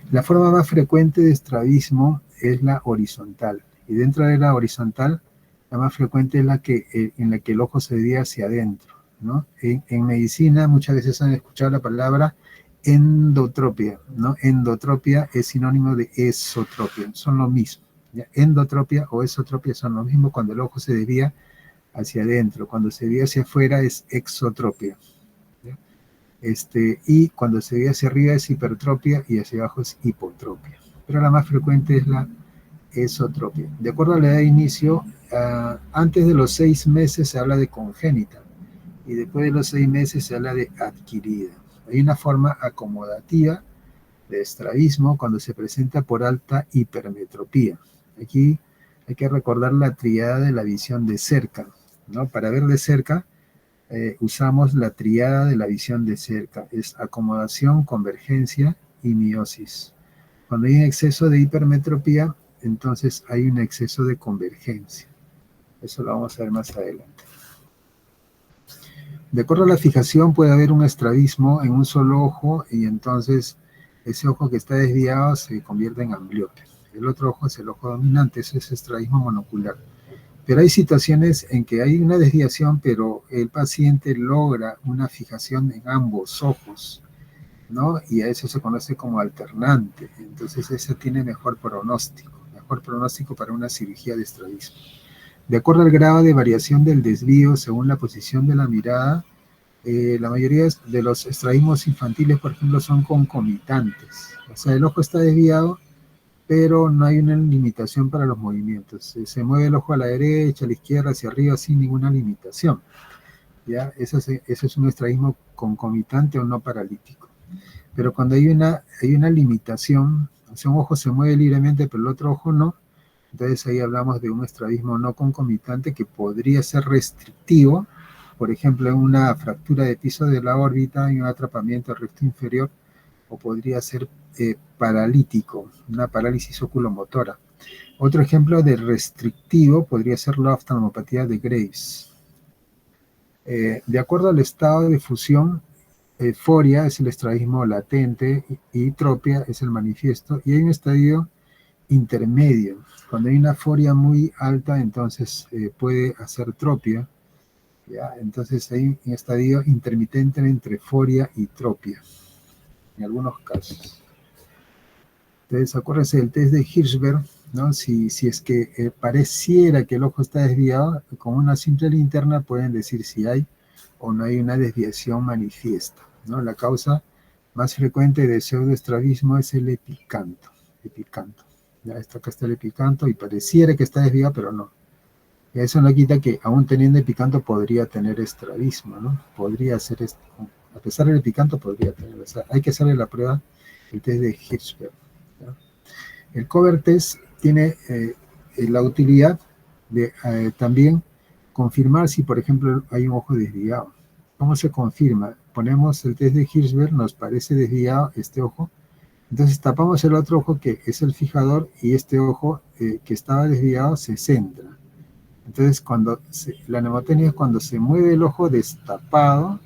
La forma más frecuente de estrabismo es la horizontal, y dentro de la horizontal, la más frecuente es en la que el ojo se desvía hacia adentro, ¿no? En medicina muchas veces han escuchado la palabra endotropia, ¿no? Endotropia es sinónimo de esotropia, son lo mismo. ¿Ya? Endotropia o esotropia son lo mismo cuando el ojo se desvía hacia adentro, cuando se desvía hacia afuera es exotropia. ¿Ya? Y cuando se desvía hacia arriba es hipertropia y hacia abajo es hipotropia. Pero la más frecuente es la esotropia. De acuerdo a la edad de inicio, antes de los 6 meses se habla de congénita y después de los 6 meses se habla de adquirida. Hay una forma acomodativa de estrabismo cuando se presenta por alta hipermetropía. Aquí hay que recordar la triada de la visión de cerca, ¿no? Para ver de cerca usamos la triada de la visión de cerca, es acomodación, convergencia y miosis. Cuando hay un exceso de hipermetropía, entonces hay un exceso de convergencia. Eso lo vamos a ver más adelante. De acuerdo a la fijación puede haber un estrabismo en un solo ojo y entonces ese ojo que está desviado se convierte en ambliope. El otro ojo es el ojo dominante, ese es estrabismo monocular. Pero hay situaciones en que hay una desviación, pero el paciente logra una fijación en ambos ojos, ¿no? Y a eso se conoce como alternante. Entonces ese tiene mejor pronóstico para una cirugía de estrabismo. De acuerdo al grado de variación del desvío según la posición de la mirada, la mayoría de los estrabismos infantiles, por ejemplo, son concomitantes. O sea, el ojo está desviado, pero no hay una limitación para los movimientos. Se mueve el ojo a la derecha, a la izquierda, hacia arriba, sin ninguna limitación. ¿Ya? Eso es un estrabismo concomitante o no paralítico. Pero cuando hay una limitación, o sea, un ojo se mueve libremente, pero el otro ojo no, entonces ahí hablamos de un estrabismo no concomitante que podría ser restrictivo, por ejemplo, en una fractura de piso de la órbita y un atrapamiento del recto inferior, o podría ser paralítico, una parálisis oculomotora. Otro ejemplo de restrictivo podría ser la oftalmopatía de Graves. De acuerdo al estado de fusión, foria es el estrabismo latente y tropia es el manifiesto, y hay un estadio intermedio. Cuando hay una foria muy alta, entonces puede hacer tropia, ¿ya? Entonces hay un estadio intermitente entre foria y tropia, en algunos casos. Entonces, acuérdense del test de Hirschberg, ¿no? Si es que pareciera que el ojo está desviado, con una simple linterna pueden decir si hay o no hay una desviación manifiesta, ¿no? La causa más frecuente de pseudoestrabismo es el epicanto. Ya está, acá está el epicanto y pareciera que está desviado, pero no. Y eso no quita que aún teniendo epicanto podría tener estrabismo, ¿no? Podría ser, a pesar del epicanto podría tener, o sea, hay que hacerle la prueba, el test de Hirschberg, ¿no? El cover test tiene la utilidad de también confirmar si, por ejemplo, hay un ojo desviado. ¿Cómo se confirma? Ponemos el test de Hirschberg, nos parece desviado este ojo, entonces tapamos el otro ojo que es el fijador y este ojo que estaba desviado se centra. Entonces la nemotecnia es cuando se mueve el ojo destapado,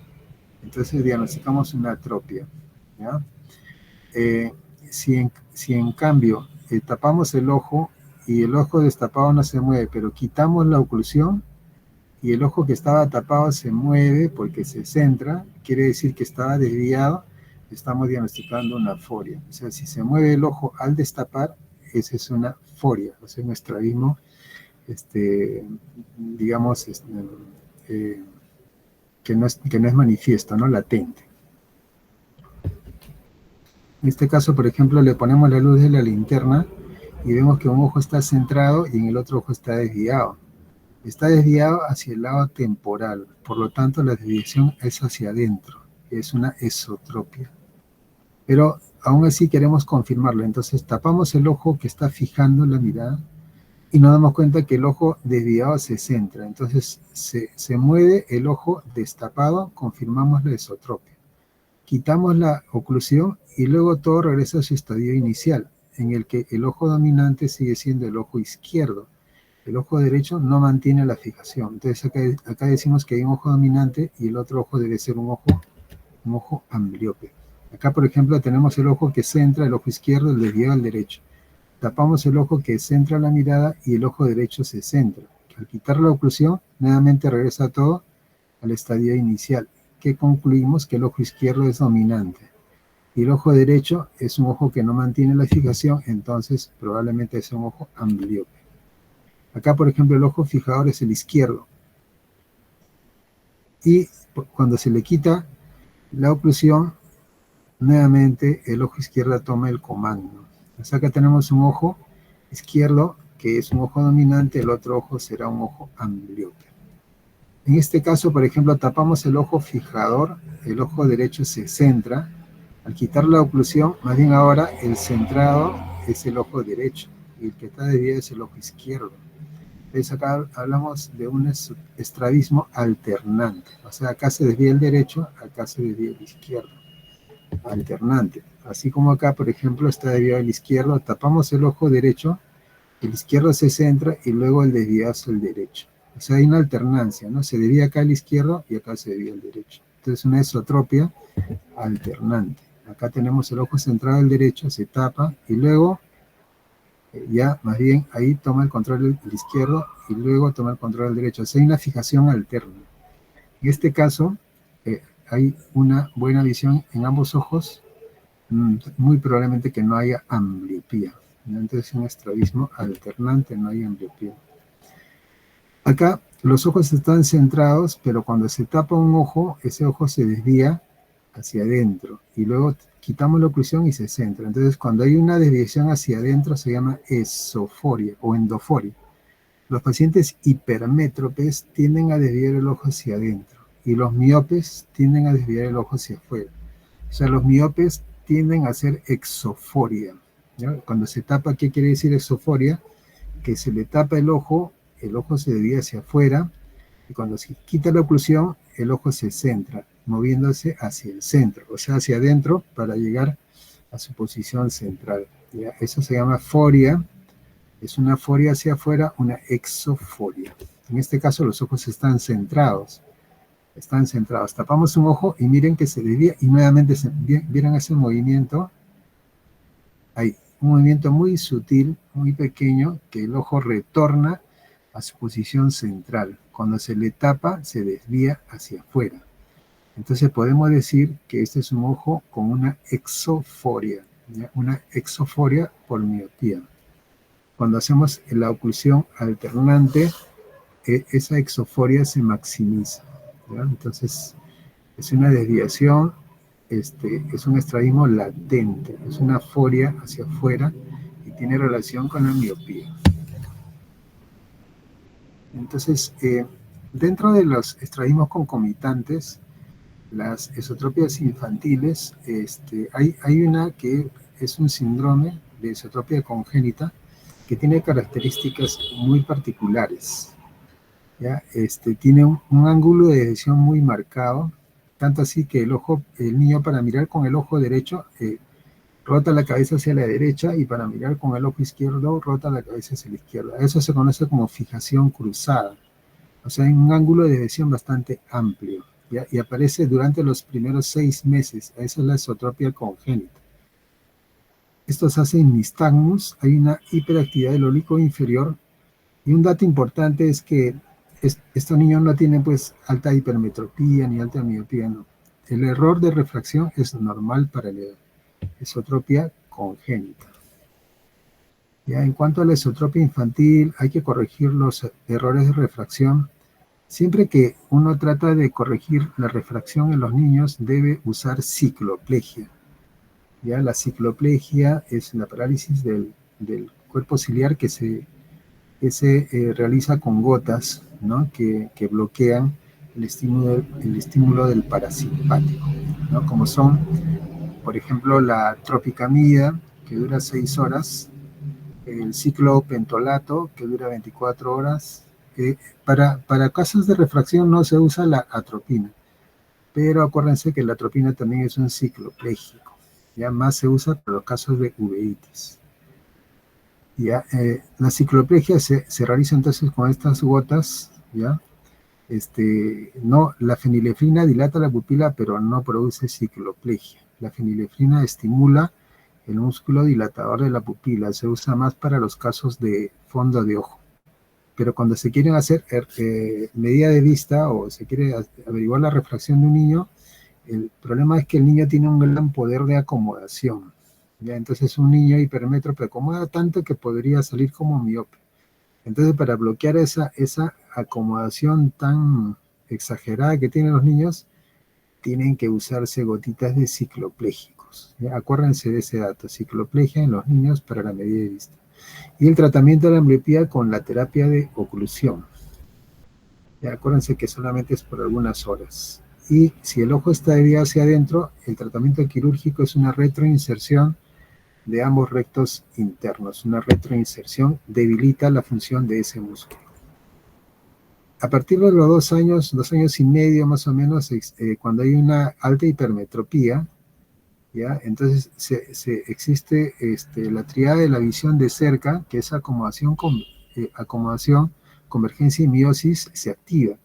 entonces diagnosticamos una atropia, ¿ya? Si en cambio tapamos el ojo y el ojo destapado no se mueve, pero quitamos la oclusión y el ojo que estaba tapado se mueve porque se centra, quiere decir que estaba desviado, estamos diagnosticando una foria. O sea, si se mueve el ojo al destapar, esa es una foria, o sea, un estrabismo digamos, que no es manifiesto, ¿no? Latente. En este caso, por ejemplo, le ponemos la luz de la linterna y vemos que un ojo está centrado y en el otro ojo está desviado. Está desviado hacia el lado temporal, por lo tanto la desviación es hacia adentro, es una esotropia. Pero aún así queremos confirmarlo, entonces tapamos el ojo que está fijando la mirada y nos damos cuenta que el ojo desviado se centra, entonces se mueve el ojo destapado, confirmamos la esotropia. Quitamos la oclusión y luego todo regresa a su estadio inicial, en el que el ojo dominante sigue siendo el ojo izquierdo. El ojo derecho no mantiene la fijación. Entonces acá decimos que hay un ojo dominante y el otro ojo debe ser un ojo ambliope. Acá, por ejemplo, tenemos el ojo que centra, el ojo izquierdo, el desviado al derecho. Tapamos el ojo que centra la mirada y el ojo derecho se centra. Al quitar la oclusión, nuevamente regresa todo al estadio inicial, que concluimos que el ojo izquierdo es dominante. Y el ojo derecho es un ojo que no mantiene la fijación, entonces probablemente es un ojo ambliope. Acá, por ejemplo, el ojo fijador es el izquierdo. Y cuando se le quita la oclusión, nuevamente el ojo izquierdo toma el comando. Entonces acá tenemos un ojo izquierdo que es un ojo dominante, el otro ojo será un ojo ambliope. En este caso, por ejemplo, tapamos el ojo fijador, el ojo derecho se centra. Al quitar la oclusión, más bien ahora el centrado es el ojo derecho y el que está desviado es el ojo izquierdo. Entonces acá hablamos de un estrabismo alternante. O sea, acá se desvía el derecho, acá se desvía el izquierdo. Alternante. Así como acá, por ejemplo, está desviado el izquierdo, tapamos el ojo derecho, el izquierdo se centra y luego el desviado es el derecho. O sea, hay una alternancia, ¿no? Se desvía acá el izquierdo y acá se desvía el derecho. Entonces, una esotropia alternante. Acá tenemos el ojo centrado del derecho, se tapa y luego ya más bien ahí toma el control el izquierdo y luego toma el control del derecho. O sea, hay una fijación alterna. En este caso, hay una buena visión en ambos ojos, muy probablemente que no haya ambliopía. Entonces, un estrabismo alternante, no hay ambliopía. Acá los ojos están centrados, pero cuando se tapa un ojo, ese ojo se desvía hacia adentro y luego quitamos la oclusión y se centra. Entonces, cuando hay una desviación hacia adentro se llama esoforia o endoforia. Los pacientes hipermétropes tienden a desviar el ojo hacia adentro y los miopes tienden a desviar el ojo hacia afuera. O sea, los miopes tienden a hacer exoforia, ¿ya? Cuando se tapa, ¿qué quiere decir exoforia? Que se le tapa el ojo se desvía hacia afuera y cuando se quita la oclusión, el ojo se centra, moviéndose hacia el centro, o sea, hacia adentro para llegar a su posición central. ¿Ya? Eso se llama foria. Es una foria hacia afuera, una exoforia. En este caso los ojos están centrados. Están centrados. Tapamos un ojo y miren que se desvía y nuevamente ¿vieron ese movimiento? Hay un movimiento muy sutil, muy pequeño, que el ojo retorna a su posición central. Cuando se le tapa, se desvía hacia afuera. Entonces podemos decir que este es un ojo con una exoforia, ¿ya? Una exoforia por miopía. Cuando hacemos la oclusión alternante, esa exoforia se maximiza, ¿ya? Entonces, es una desviación, es un estrabismo latente, es una foria hacia afuera y tiene relación con la miopía. Entonces, dentro de los estrabismos concomitantes, las esotropias infantiles, hay una que es un síndrome de esotropia congénita, que tiene características muy particulares, ¿ya? Tiene un ángulo de desviación muy marcado, tanto así que el niño para mirar con el ojo derecho rota la cabeza hacia la derecha y para mirar con el ojo izquierdo rota la cabeza hacia la izquierda. Eso se conoce como fijación cruzada, o sea, en un ángulo de desviación bastante amplio, ¿ya? Y aparece durante los primeros 6 meses. Esa es la esotropia congénita. Esto se hace en nistagmus, hay una hiperactividad del oblicuo inferior, y un dato importante es que estos niños no tienen pues alta hipermetropía ni alta miopía, no. El error de refracción es normal para la edad. Esotropia congénita. Ya, en cuanto a la esotropia infantil, hay que corregir los errores de refracción. Siempre que uno trata de corregir la refracción en los niños, debe usar cicloplegia. Ya, la cicloplegia es la parálisis del cuerpo ciliar que se realiza con gotas, ¿no? que bloquean el estímulo del parasimpático, ¿no? Como son, por ejemplo, la tropicamida, que dura 6 horas, el ciclopentolato, que dura 24 horas. Para casos de refracción no se usa la atropina, pero acuérdense que la atropina también es un cicloplégico, ya más se usa para los casos de uveitis. ¿Ya? La cicloplegia se realiza entonces con estas gotas, ¿ya? No, la fenilefrina dilata la pupila, pero no produce cicloplegia. La fenilefrina estimula el músculo dilatador de la pupila, se usa más para los casos de fondo de ojo. Pero cuando se quieren hacer medida de vista o se quiere averiguar la refracción de un niño, el problema es que el niño tiene un gran poder de acomodación. ¿Ya? Entonces un niño hipermétrope acomoda tanto que podría salir como miope. Entonces para bloquear esa acomodación tan exagerada que tienen los niños, tienen que usarse gotitas de cicloplégicos. ¿Ya? Acuérdense de ese dato, cicloplegia en los niños para la medida de vista. Y el tratamiento de la ambliopía con la terapia de oclusión. ¿Ya? Acuérdense que solamente es por algunas horas. Y si el ojo está desviado hacia adentro, el tratamiento quirúrgico es una retroinserción de ambos rectos internos. Una retroinserción debilita la función de ese músculo. A partir de los 2 años y medio más o menos, cuando hay una alta hipermetropía, ¿ya? Entonces existe la triada de la visión de cerca, que es acomodación, convergencia y miosis, se activa.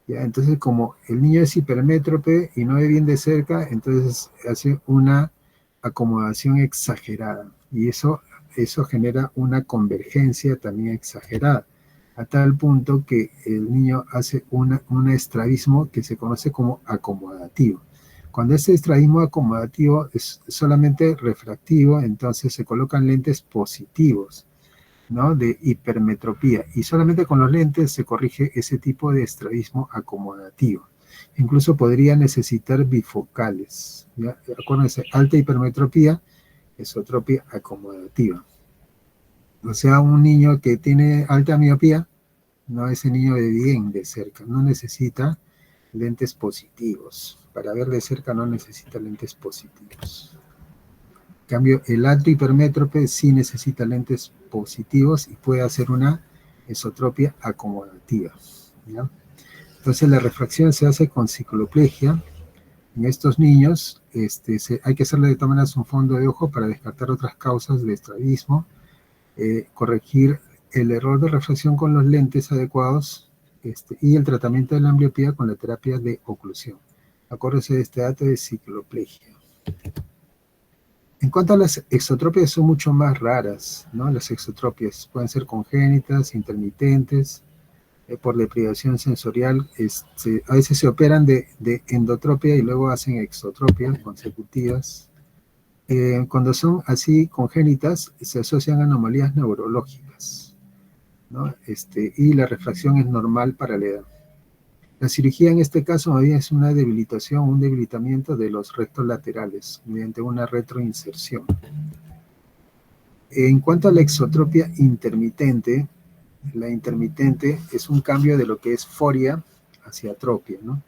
¿Ya? Entonces, como el niño es hipermétrope y no ve bien de cerca, entonces hace una acomodación exagerada. Y eso genera una convergencia también exagerada, a tal punto que el niño hace un estrabismo que se conoce como acomodativo. Cuando ese estrabismo acomodativo es solamente refractivo, entonces se colocan lentes positivos, ¿no? De hipermetropía, y solamente con los lentes se corrige ese tipo de estrabismo acomodativo. Incluso podría necesitar bifocales, ¿ya? Acuérdense, alta hipermetropía, esotropia acomodativa. O sea, un niño que tiene alta miopía, no, ese niño ve bien de cerca, no necesita lentes positivos. Para ver de cerca no necesita lentes positivos. En cambio, el alto hipermétrope sí necesita lentes positivos y puede hacer una esotropia acomodativa, ¿ya? Entonces la refracción se hace con cicloplegia. En estos niños hay que hacerle de todas maneras un fondo de ojo para descartar otras causas de estrabismo, corregir el error de refracción con los lentes adecuados, y el tratamiento de la ambliopía con la terapia de oclusión. Acuérdense de este dato de cicloplegia. En cuanto a las exotropias, son mucho más raras, ¿no? Las exotropias pueden ser congénitas, intermitentes, por deprivación sensorial. A veces se operan de endotropia y luego hacen exotropias consecutivas. Cuando son así congénitas, se asocian a anomalías neurológicas, ¿no? Y la refracción es normal para la edad. La cirugía en este caso más bien es una debilitación, un debilitamiento de los rectos laterales mediante una retroinserción. En cuanto a la exotropia intermitente, la intermitente es un cambio de lo que es foria hacia atropia, ¿no?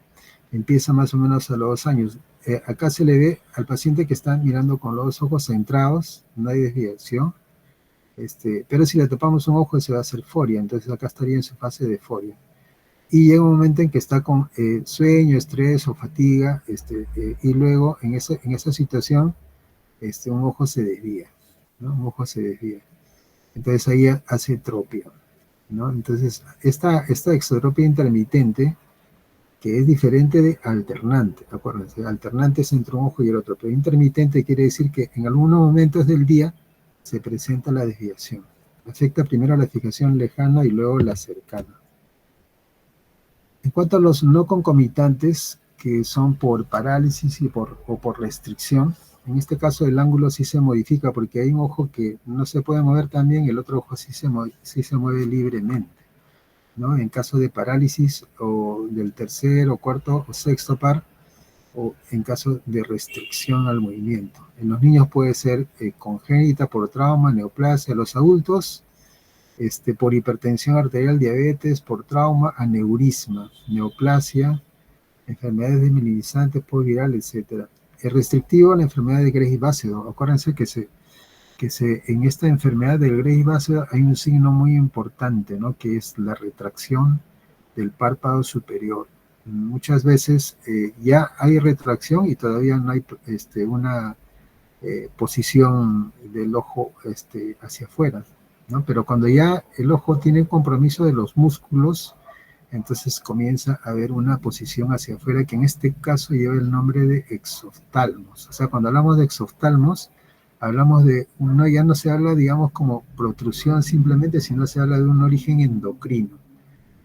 Empieza más o menos a los 2 años. Acá se le ve al paciente que está mirando con los ojos centrados, no hay desviación, pero si le tapamos un ojo se va a hacer foria, entonces acá estaría en su fase de foria. Y llega un momento en que está con sueño, estrés o fatiga, y luego en esa situación un ojo se desvía, ¿no? Un ojo se desvía. Entonces ahí hace tropia, ¿no? Entonces esta exotropia intermitente, que es diferente de alternante, acuérdense, alternante es entre un ojo y el otro, pero intermitente quiere decir que en algunos momentos del día se presenta la desviación. Afecta primero la fijación lejana y luego la cercana. En cuanto a los no concomitantes, que son por parálisis o por restricción, En este caso el ángulo sí se modifica porque hay un ojo que no se puede mover tan bien, el otro ojo sí se mueve libremente, ¿no? En caso de parálisis o del tercer o cuarto o sexto par, o en caso de restricción al movimiento. En los niños puede ser congénita por trauma, neoplasia, los adultos por hipertensión arterial, diabetes, por trauma, aneurisma, neoplasia, enfermedades desmielinizantes por viral, etc. Es restrictivo la enfermedad de Graves-Basedow. Acuérdense en esta enfermedad del Graves-Basedow hay un signo muy importante, ¿no? Que es la retracción del párpado superior. Muchas veces ya hay retracción y todavía no hay una posición del ojo hacia afuera, ¿no? Pero cuando ya el ojo tiene compromiso de los músculos, entonces comienza a haber una posición hacia afuera que en este caso lleva el nombre de exoftalmos. O sea, cuando hablamos de exoftalmos, hablamos ya no se habla, digamos, como protrusión simplemente, sino se habla de un origen endocrino.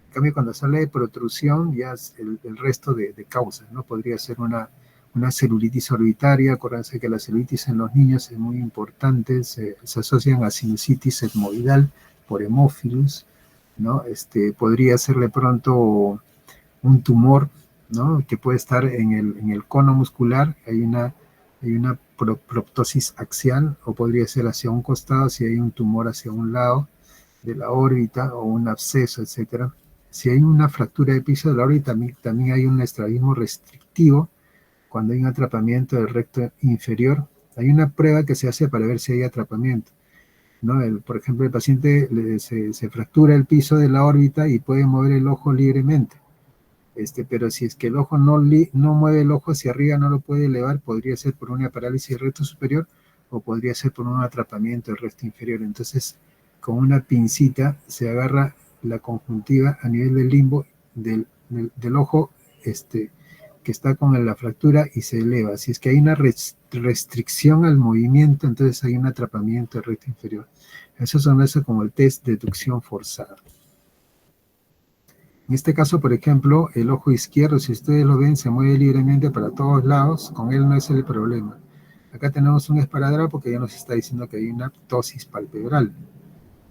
En cambio, cuando se habla de protrusión, ya es el resto de causas, ¿no? Podría ser una celulitis orbitaria. Acuérdense que la celulitis en los niños es muy importante, se asocian a sinusitis etmoidal por hemófilos, ¿no? Podría ser de pronto un tumor, ¿no? Que puede estar en el cono muscular, hay una proptosis axial, o podría ser hacia un costado si hay un tumor hacia un lado de la órbita o un absceso, etcétera. Si hay una fractura de piso de la órbita, también hay un estrabismo restrictivo. Cuando hay un atrapamiento del recto inferior, hay una prueba que se hace para ver si hay atrapamiento, ¿no? Por ejemplo, el paciente se fractura el piso de la órbita y puede mover el ojo libremente, pero si es que el ojo no mueve el ojo hacia arriba, no lo puede elevar, podría ser por una parálisis del recto superior o podría ser por un atrapamiento del recto inferior. Entonces, con una pincita se agarra la conjuntiva a nivel del limbo del ojo que está con la fractura y se eleva. Si es que hay una restricción al movimiento, entonces hay un atrapamiento del recto inferior. Eso se conoce como el test de deducción forzada. En este caso, por ejemplo, el ojo izquierdo, si ustedes lo ven, se mueve libremente para todos lados, con él no es el problema. Acá tenemos un esparadrapo que ya nos está diciendo que hay una ptosis palpebral,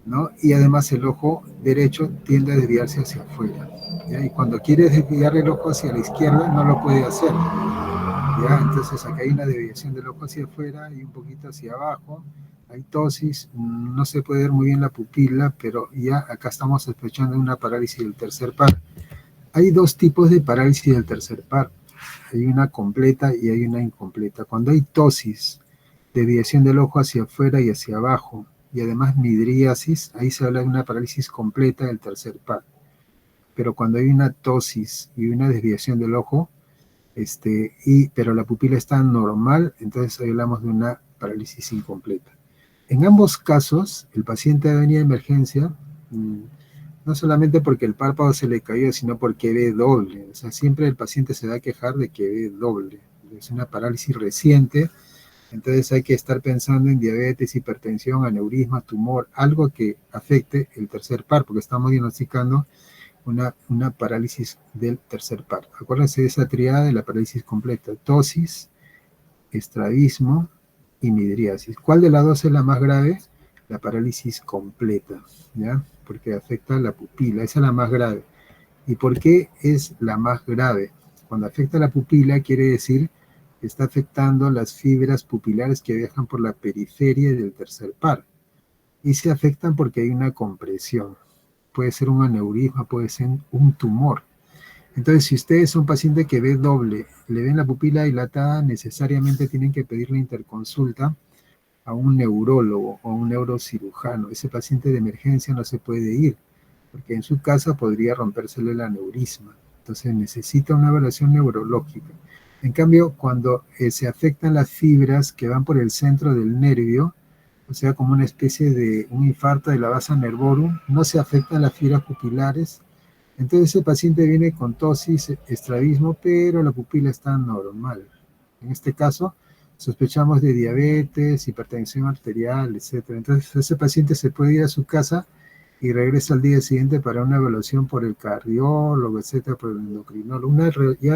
¿no? Y además el ojo derecho tiende a desviarse hacia afuera, ¿ya? Y cuando quiere desviar el ojo hacia la izquierda, no lo puede hacer, ¿ya? Entonces acá hay una desviación del ojo hacia afuera y un poquito hacia abajo, hay ptosis, no se puede ver muy bien la pupila, pero ya acá estamos sospechando de una parálisis del tercer par. Hay dos tipos de parálisis del tercer par, hay una completa y hay una incompleta. Cuando hay ptosis, desviación del ojo hacia afuera y hacia abajo, y además midriasis, ahí se habla de una parálisis completa del tercer par. Pero cuando hay una ptosis y una desviación del ojo, pero la pupila está normal, entonces ahí hablamos de una parálisis incompleta. En ambos casos, el paciente debe venir a emergencia, no solamente porque el párpado se le cayó, sino porque ve doble. O sea, siempre el paciente se va a quejar de que ve doble. Es una parálisis reciente, entonces hay que estar pensando en diabetes, hipertensión, aneurisma, tumor, algo que afecte el tercer par, porque estamos diagnosticando una parálisis del tercer par. Acuérdense de esa triada de la parálisis completa: ptosis, estrabismo y midriasis. ¿Cuál de las dos es la más grave? La parálisis completa, ¿ya? Porque afecta la pupila, esa es la más grave. ¿Y por qué es la más grave? Cuando afecta la pupila quiere decir que está afectando las fibras pupilares que viajan por la periferia del tercer par. Y se afectan porque hay una compresión. Puede ser un aneurisma, puede ser un tumor. Entonces, si ustedes son pacientes que ve doble, le ven la pupila dilatada, necesariamente tienen que pedir la interconsulta a un neurólogo o un neurocirujano. Ese paciente de emergencia no se puede ir, porque en su casa podría rompérsele el aneurisma. Entonces necesita una evaluación neurológica. En cambio, cuando se afectan las fibras que van por el centro del nervio, o sea, como una especie de un infarto de la vasa nervorum, no se afectan las fibras pupilares. Entonces ese paciente viene con ptosis, estrabismo, pero la pupila está normal. En este caso, sospechamos de diabetes, hipertensión arterial, etc. Entonces ese paciente se puede ir a su casa y regresa al día siguiente para una evaluación por el cardiólogo, etcétera, por el endocrinólogo,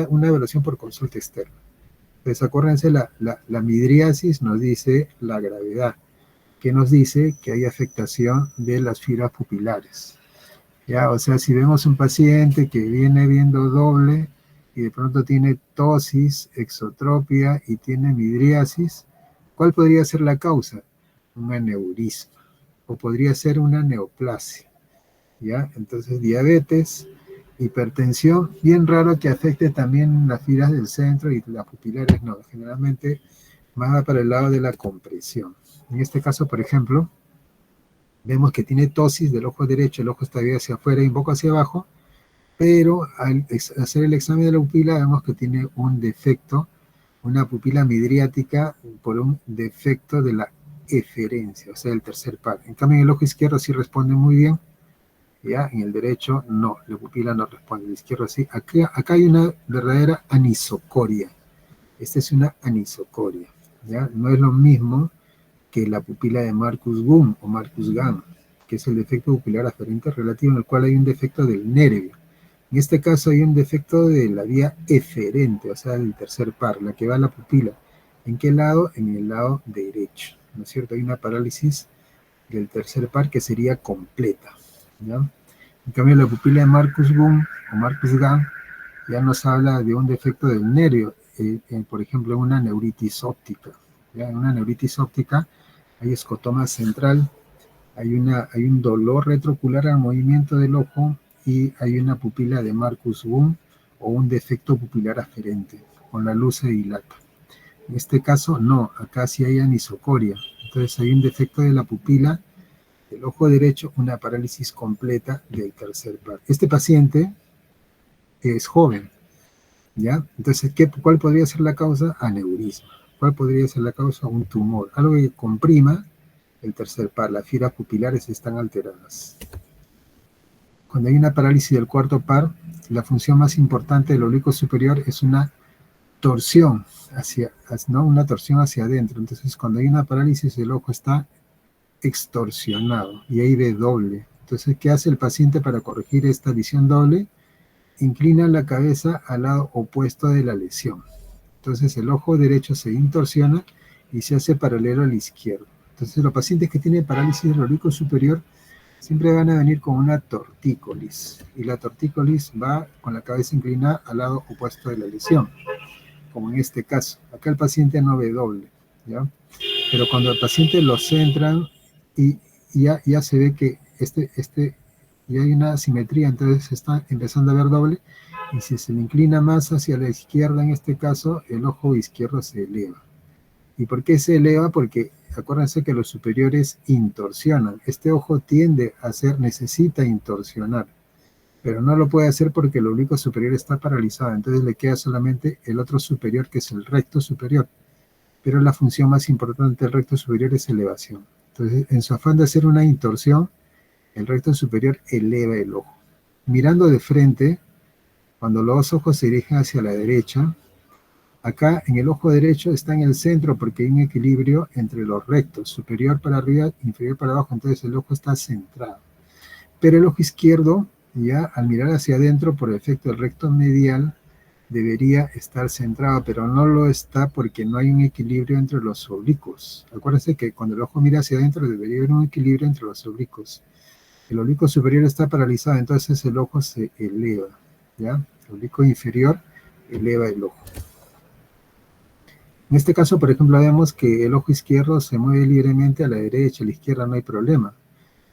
una evaluación por consulta externa. Entonces, acuérdense, la midriasis nos dice la gravedad, que nos dice que hay afectación de las fibras pupilares. ¿Ya? O sea, si vemos un paciente que viene viendo doble y de pronto tiene ptosis, exotropia y tiene midriasis, ¿cuál podría ser la causa? Un aneurisma, o podría ser una neoplasia, ¿ya? Entonces, diabetes, hipertensión, bien raro que afecte también las fibras del centro y las pupilares no, generalmente más va para el lado de la compresión. En este caso, por ejemplo, vemos que tiene ptosis del ojo derecho, el ojo está bien hacia afuera y un poco hacia abajo, pero al hacer el examen de la pupila vemos que tiene un defecto, una pupila midriática por un defecto de la eferencia, o sea, el tercer par. En cambio, en el ojo izquierdo sí responde muy bien, ¿ya? En el derecho no, la pupila no responde, en el izquierdo sí. Acá hay una verdadera anisocoria. Esta es una anisocoria, ¿ya? No es lo mismo que la pupila de Marcus-Gunn o Marcus-Gunn, que es el defecto pupilar aferente relativo en el cual hay un defecto del nervio. En este caso hay un defecto de la vía eferente, o sea, del tercer par, la que va a la pupila. ¿En qué lado? En el lado derecho, ¿no es cierto? Hay una parálisis del tercer par que sería completa, ¿ya? En cambio, la pupila de Marcus-Gunn o Marcus-Gunn ya nos habla de un defecto del nervio, por ejemplo, una neuritis óptica. ¿Ya? En una neuritis óptica hay escotoma central, hay un dolor retroocular al movimiento del ojo y hay una pupila de Marcus-Gunn o un defecto pupilar aferente, con la luz se dilata. En este caso, no, acá sí hay anisocoria. Entonces hay un defecto de la pupila del ojo derecho, una parálisis completa del tercer par. Este paciente es joven, ¿ya? Entonces, ¿cuál podría ser la causa? Aneurisma. ¿Cuál podría ser la causa? Un tumor, algo que comprima el tercer par, las fibras pupilares están alteradas. Cuando hay una parálisis del cuarto par, la función más importante del oblicuo superior es una torsión ¿no? Una torsión hacia adentro. Entonces, cuando hay una parálisis, el ojo está extorsionado y ahí ve doble. Entonces, ¿qué hace el paciente para corregir esta visión doble? Inclina la cabeza al lado opuesto de la lesión. Entonces, el ojo derecho se intorsiona y se hace paralelo al izquierdo. Entonces, los pacientes que tienen parálisis del oblicuo superior siempre van a venir con una tortícolis. Y la tortícolis va con la cabeza inclinada al lado opuesto de la lesión, como en este caso. Acá el paciente no ve doble, ¿ya? Pero cuando el paciente lo centran y ya se ve que ya hay una asimetría, entonces se está empezando a ver doble, y si se le inclina más hacia la izquierda, en este caso, el ojo izquierdo se eleva. ¿Y por qué se eleva? Porque acuérdense que los superiores intorsionan. Este ojo necesita intorsionar, pero no lo puede hacer porque el oblicuo superior está paralizado, entonces le queda solamente el otro superior, que es el recto superior. Pero la función más importante del recto superior es elevación. Entonces, en su afán de hacer una intorsión, el recto superior eleva el ojo. Mirando de frente, cuando los ojos se dirigen hacia la derecha, acá en el ojo derecho está en el centro porque hay un equilibrio entre los rectos, superior para arriba, inferior para abajo, entonces el ojo está centrado. Pero el ojo izquierdo, ya al mirar hacia adentro por efecto del recto medial, debería estar centrado, pero no lo está porque no hay un equilibrio entre los oblicuos. Acuérdense que cuando el ojo mira hacia adentro debería haber un equilibrio entre los oblicuos. El oblicuo superior está paralizado, entonces el ojo se eleva, ¿ya? El oblicuo inferior eleva el ojo. En este caso, por ejemplo, vemos que el ojo izquierdo se mueve libremente a la derecha, a la izquierda no hay problema.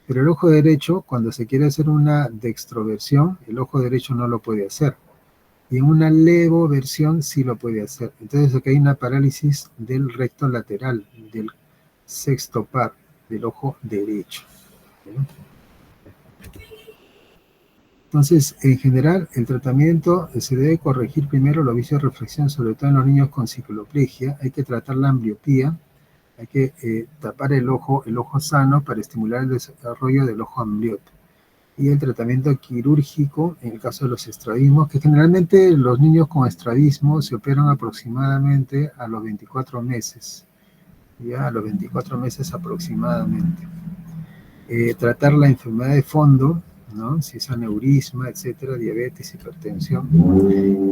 Pero el ojo derecho, cuando se quiere hacer una dextroversión, el ojo derecho no lo puede hacer. Y en una levoversión sí lo puede hacer. Entonces aquí hay una parálisis del recto lateral, del sexto par, del ojo derecho. ¿Sí? Entonces, en general, el tratamiento se debe corregir primero los vicios de reflexión, sobre todo en los niños con cicloplegia. Hay que tratar la ambliopía, hay que tapar el ojo sano para estimular el desarrollo del ojo ambliope. Y el tratamiento quirúrgico, en el caso de los estrabismos, que generalmente los niños con estrabismo se operan aproximadamente a los 24 meses, ya a los 24 meses aproximadamente. Tratar la enfermedad de fondo, ¿no? Si es aneurisma, etcétera, diabetes, hipertensión.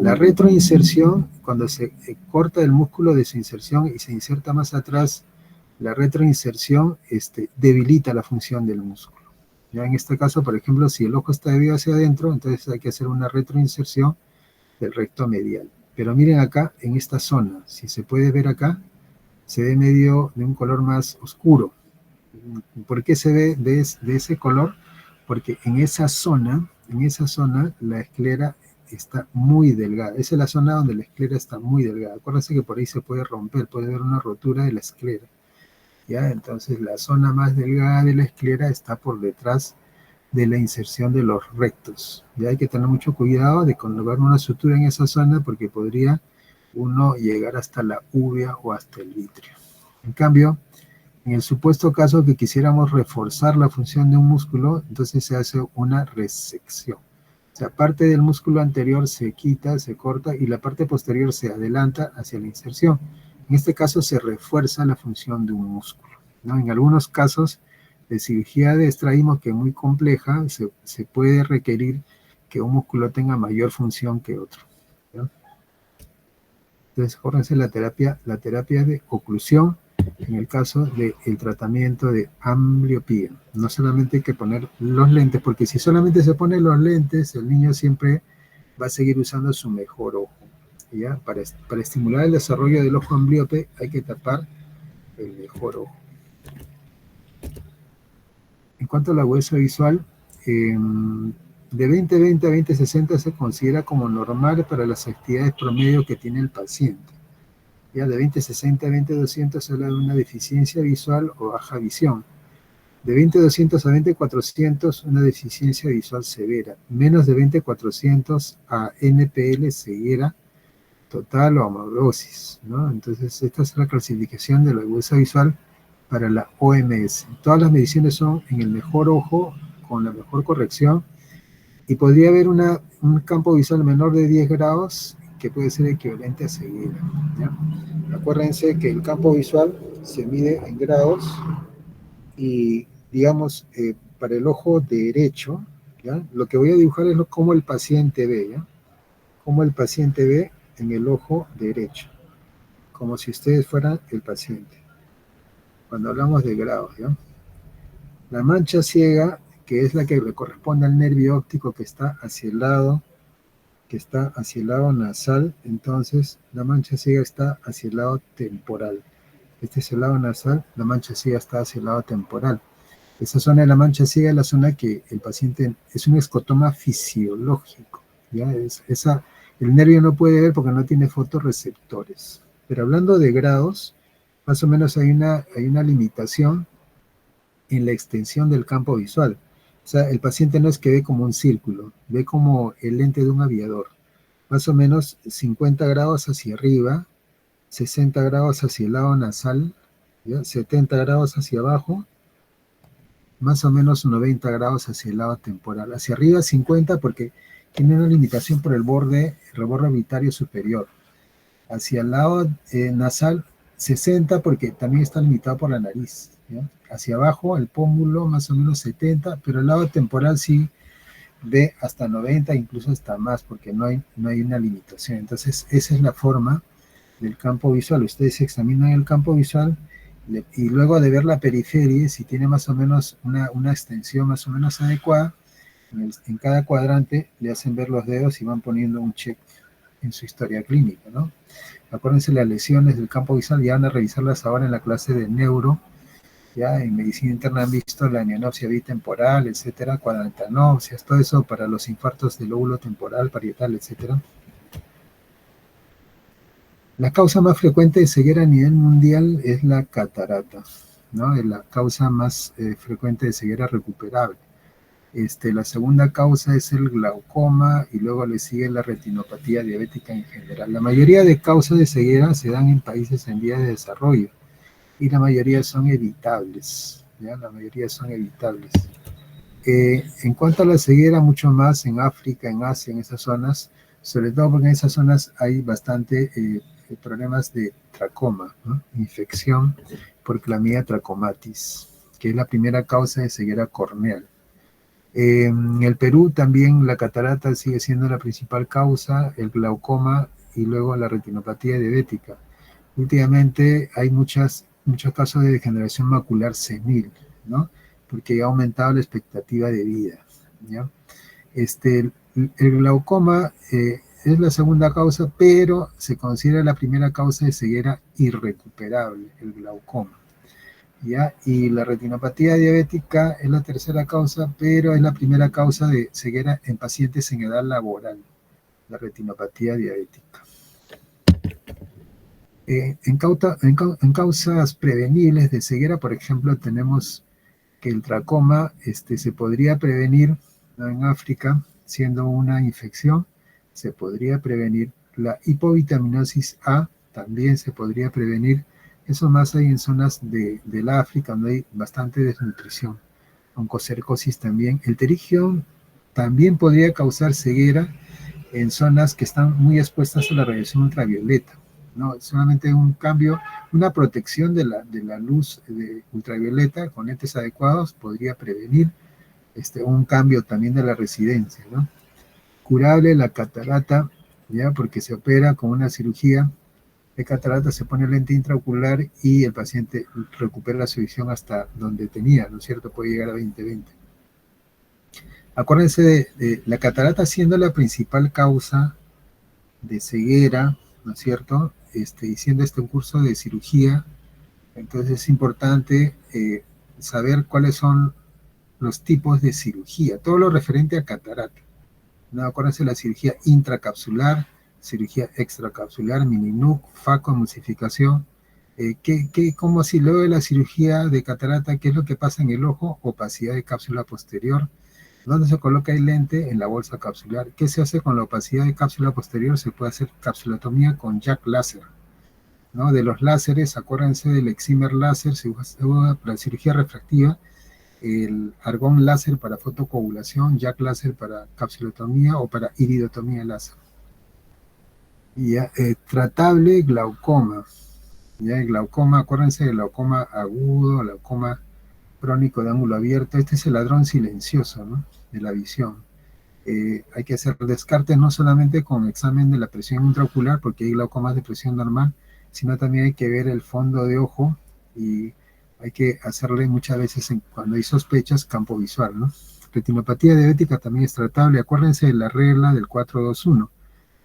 La retroinserción, cuando se corta el músculo de su inserción y se inserta más atrás, la retroinserción debilita la función del músculo. Ya en este caso, por ejemplo, si el ojo está debido hacia adentro, entonces hay que hacer una retroinserción del recto medial. Pero miren acá, en esta zona, si se puede ver acá, se ve medio de un color más oscuro. ¿Por qué se ve de ese color? Porque en esa zona la esclera está muy delgada. Esa es la zona donde la esclera está muy delgada. Acuérdense que por ahí se puede romper, puede haber una rotura de la esclera. ¿Ya? Entonces la zona más delgada de la esclera está por detrás de la inserción de los rectos. Ya hay que tener mucho cuidado de colocar una sutura en esa zona porque podría uno llegar hasta la uvea o hasta el vítreo. En cambio, en el supuesto caso que quisiéramos reforzar la función de un músculo, entonces se hace una resección. O sea, parte del músculo anterior se quita, se corta y la parte posterior se adelanta hacia la inserción. En este caso se refuerza la función de un músculo, ¿no? En algunos casos de cirugía de extraísmo, que es muy compleja, se puede requerir que un músculo tenga mayor función que otro, ¿no? Entonces, acuérdense la terapia de oclusión en el caso del tratamiento de ambliopía. No solamente hay que poner los lentes, porque si solamente se ponen los lentes, el niño siempre va a seguir usando su mejor ojo. ¿Ya? Para estimular el desarrollo del ojo ambliope hay que tapar el mejor ojo. En cuanto a la agudeza visual, de 20/20 a 20/60 se considera como normal para las actividades promedio que tiene el paciente. Ya de 20/60 a 20/200 se habla de una deficiencia visual o baja visión. De 20/200 a 20/400 una deficiencia visual severa. Menos de 20/400 a NPL ceguera total o amaurosis, ¿no? Entonces esta es la clasificación de la agudeza visual para la OMS. Todas las mediciones son en el mejor ojo, con la mejor corrección, y podría haber un campo visual menor de 10 grados que puede ser equivalente a ceguera, ¿ya? Acuérdense que el campo visual se mide en grados y, digamos, para el ojo derecho, ¿ya? Lo que voy a dibujar es cómo el paciente ve, ¿ya? Cómo el paciente ve en el ojo derecho, como si ustedes fueran el paciente. Cuando hablamos de grados, ¿ya? La mancha ciega, que es la que le corresponde al nervio óptico que está hacia el lado nasal, entonces la mancha ciega está hacia el lado temporal. Este es el lado nasal, la mancha ciega está hacia el lado temporal. Esa zona de la mancha ciega es la zona que el paciente, es un escotoma fisiológico, ¿ya? El nervio no puede ver porque no tiene fotorreceptores. Pero hablando de grados, más o menos hay una limitación en la extensión del campo visual. O sea, el paciente no es que ve como un círculo, ve como el lente de un aviador. Más o menos 50 grados hacia arriba, 60 grados hacia el lado nasal, ¿ya? 70 grados hacia abajo, más o menos 90 grados hacia el lado temporal. Hacia arriba 50 porque tiene una limitación por el reborde orbitario superior. Hacia el lado nasal 60 porque también está limitado por la nariz, ¿ya? Hacia abajo el pómulo más o menos 70, pero el lado temporal sí ve hasta 90, incluso hasta más, porque no hay una limitación. Entonces esa es la forma del campo visual. Ustedes examinan el campo visual y luego de ver la periferia, si tiene más o menos una extensión más o menos adecuada, en cada cuadrante le hacen ver los dedos y van poniendo un check en su historia clínica, ¿no? Acuérdense, las lesiones del campo visual ya van a revisarlas ahora en la clase de neuro. Ya en medicina interna han visto la neonopsia bitemporal, etcétera, cuadrantanopsias, todo eso para los infartos del lóbulo temporal, parietal, etcétera. La causa más frecuente de ceguera a nivel mundial es la catarata, ¿no? Es la causa más frecuente de ceguera recuperable. La segunda causa es el glaucoma y luego le sigue la retinopatía diabética en general. La mayoría de causas de ceguera se dan en países en vías de desarrollo y la mayoría son evitables, ¿ya? La mayoría son evitables. En cuanto a la ceguera, mucho más en África, en Asia, en esas zonas, sobre todo porque en esas zonas hay bastante problemas de tracoma, ¿no? Infección por Clamidia trachomatis, que es la primera causa de ceguera corneal. En el Perú también la catarata sigue siendo la principal causa, el glaucoma y luego la retinopatía diabética. Últimamente hay muchos casos de degeneración macular senil, ¿no? Porque ha aumentado la expectativa de vida, ¿ya? El glaucoma es la segunda causa, pero se considera la primera causa de ceguera irrecuperable, el glaucoma, ¿ya? Y la retinopatía diabética es la tercera causa, pero es la primera causa de ceguera en pacientes en edad laboral, la retinopatía diabética. En causas prevenibles de ceguera, por ejemplo, tenemos que el tracoma se podría prevenir, ¿no? En África, siendo una infección, se podría prevenir. La hipovitaminosis A también se podría prevenir. Eso más hay en zonas del África, donde hay bastante desnutrición. Oncocercosis también. El pterigión también podría causar ceguera en zonas que están muy expuestas a la radiación ultravioleta, ¿no? Solamente un cambio, una protección de la luz ultravioleta con lentes adecuados podría prevenir un cambio también de la residencia, ¿no? Curable la catarata, ya, porque se opera con una cirugía de catarata, se pone lente intraocular y el paciente recupera su visión hasta donde tenía, ¿no es cierto? Puede llegar a 20/20. Acuérdense de la catarata siendo la principal causa de ceguera, ¿no es cierto? Y siendo un curso de cirugía, entonces es importante saber cuáles son los tipos de cirugía, todo lo referente a catarata, ¿no? Acuérdense la cirugía intracapsular, cirugía extracapsular, mini-nuc, facoemulsificación. ¿Cómo así? Luego de la cirugía de catarata, ¿qué es lo que pasa en el ojo? Opacidad de cápsula posterior. ¿Dónde se coloca el lente? En la bolsa capsular. ¿Qué se hace con la opacidad de cápsula posterior? Se puede hacer capsulotomía con jack láser, ¿no? De los láseres, acuérdense del excimer láser, se usa para cirugía refractiva, el argón láser para fotocoagulación, jack láser para capsulotomía o para iridotomía láser. Ya, tratable glaucoma. Ya, el glaucoma, acuérdense del glaucoma agudo, glaucoma crónico de ángulo abierto. Este es el ladrón silencioso, ¿no? De la visión. Hay que hacer descartes no solamente con examen de la presión intraocular, porque hay glaucomas de presión normal, sino también hay que ver el fondo de ojo y hay que hacerle muchas veces, cuando hay sospechas, campo visual, ¿no? Retinopatía diabética también es tratable. Acuérdense de la regla del 4-2-1.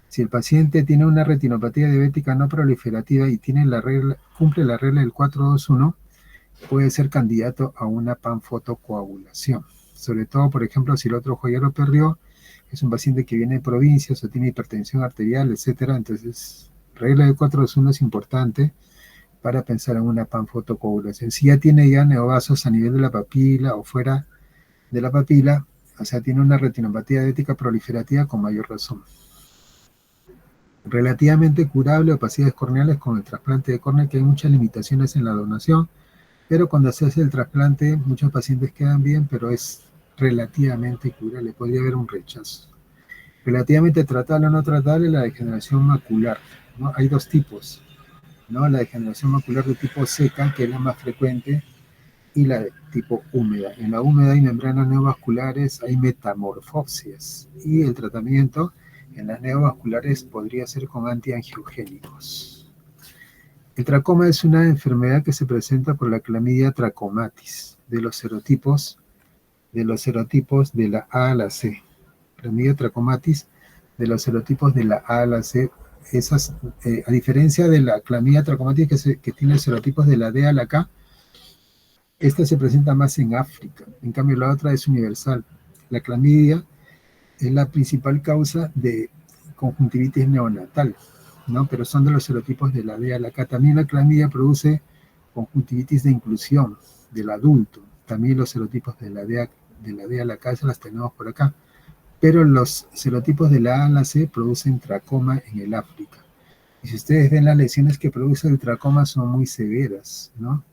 Si el paciente tiene una retinopatía diabética no proliferativa y cumple la regla del 4-2-1, puede ser candidato a una panfotocoagulación. Sobre todo, por ejemplo, si el otro ojo ya lo perdió, es un paciente que viene de provincias o tiene hipertensión arterial, etcétera. Entonces, regla del 4-2-1 es importante para pensar en una panfotocoagulación. Si ya tiene neovasos a nivel de la papila o fuera de la papila, o sea, tiene una retinopatía diabética proliferativa, con mayor razón. Relativamente curable opacidades corneales con el trasplante de córnea, que hay muchas limitaciones en la donación, pero cuando se hace el trasplante, muchos pacientes quedan bien, pero es relativamente curable, podría haber un rechazo. Relativamente tratable o no tratable, la degeneración macular, ¿no? Hay dos tipos, ¿no? La degeneración macular de tipo seca, que es la más frecuente, y la de tipo húmeda. En la húmeda hay membranas neovasculares, hay metamorfopsias, y el tratamiento en las neovasculares podría ser con antiangiogénicos. El tracoma es una enfermedad que se presenta por la clamidia trachomatis, de los serotipos de la A a la C. Clamidia trachomatis de los serotipos de la A a la C. Esas, a diferencia de la clamidia trachomatis que tiene serotipos de la D a la K, esta se presenta más en África. En cambio, la otra es universal. La clamidia es la principal causa de conjuntivitis neonatal, ¿no? Pero son de los serotipos de la D a la K. También la clamidia produce conjuntivitis de inclusión del adulto. También los serotipos de la D a la K, se las tenemos por acá. Pero los serotipos de la A a la C producen tracoma en el África. Y si ustedes ven las lesiones que produce el tracoma, son muy severas, ¿no?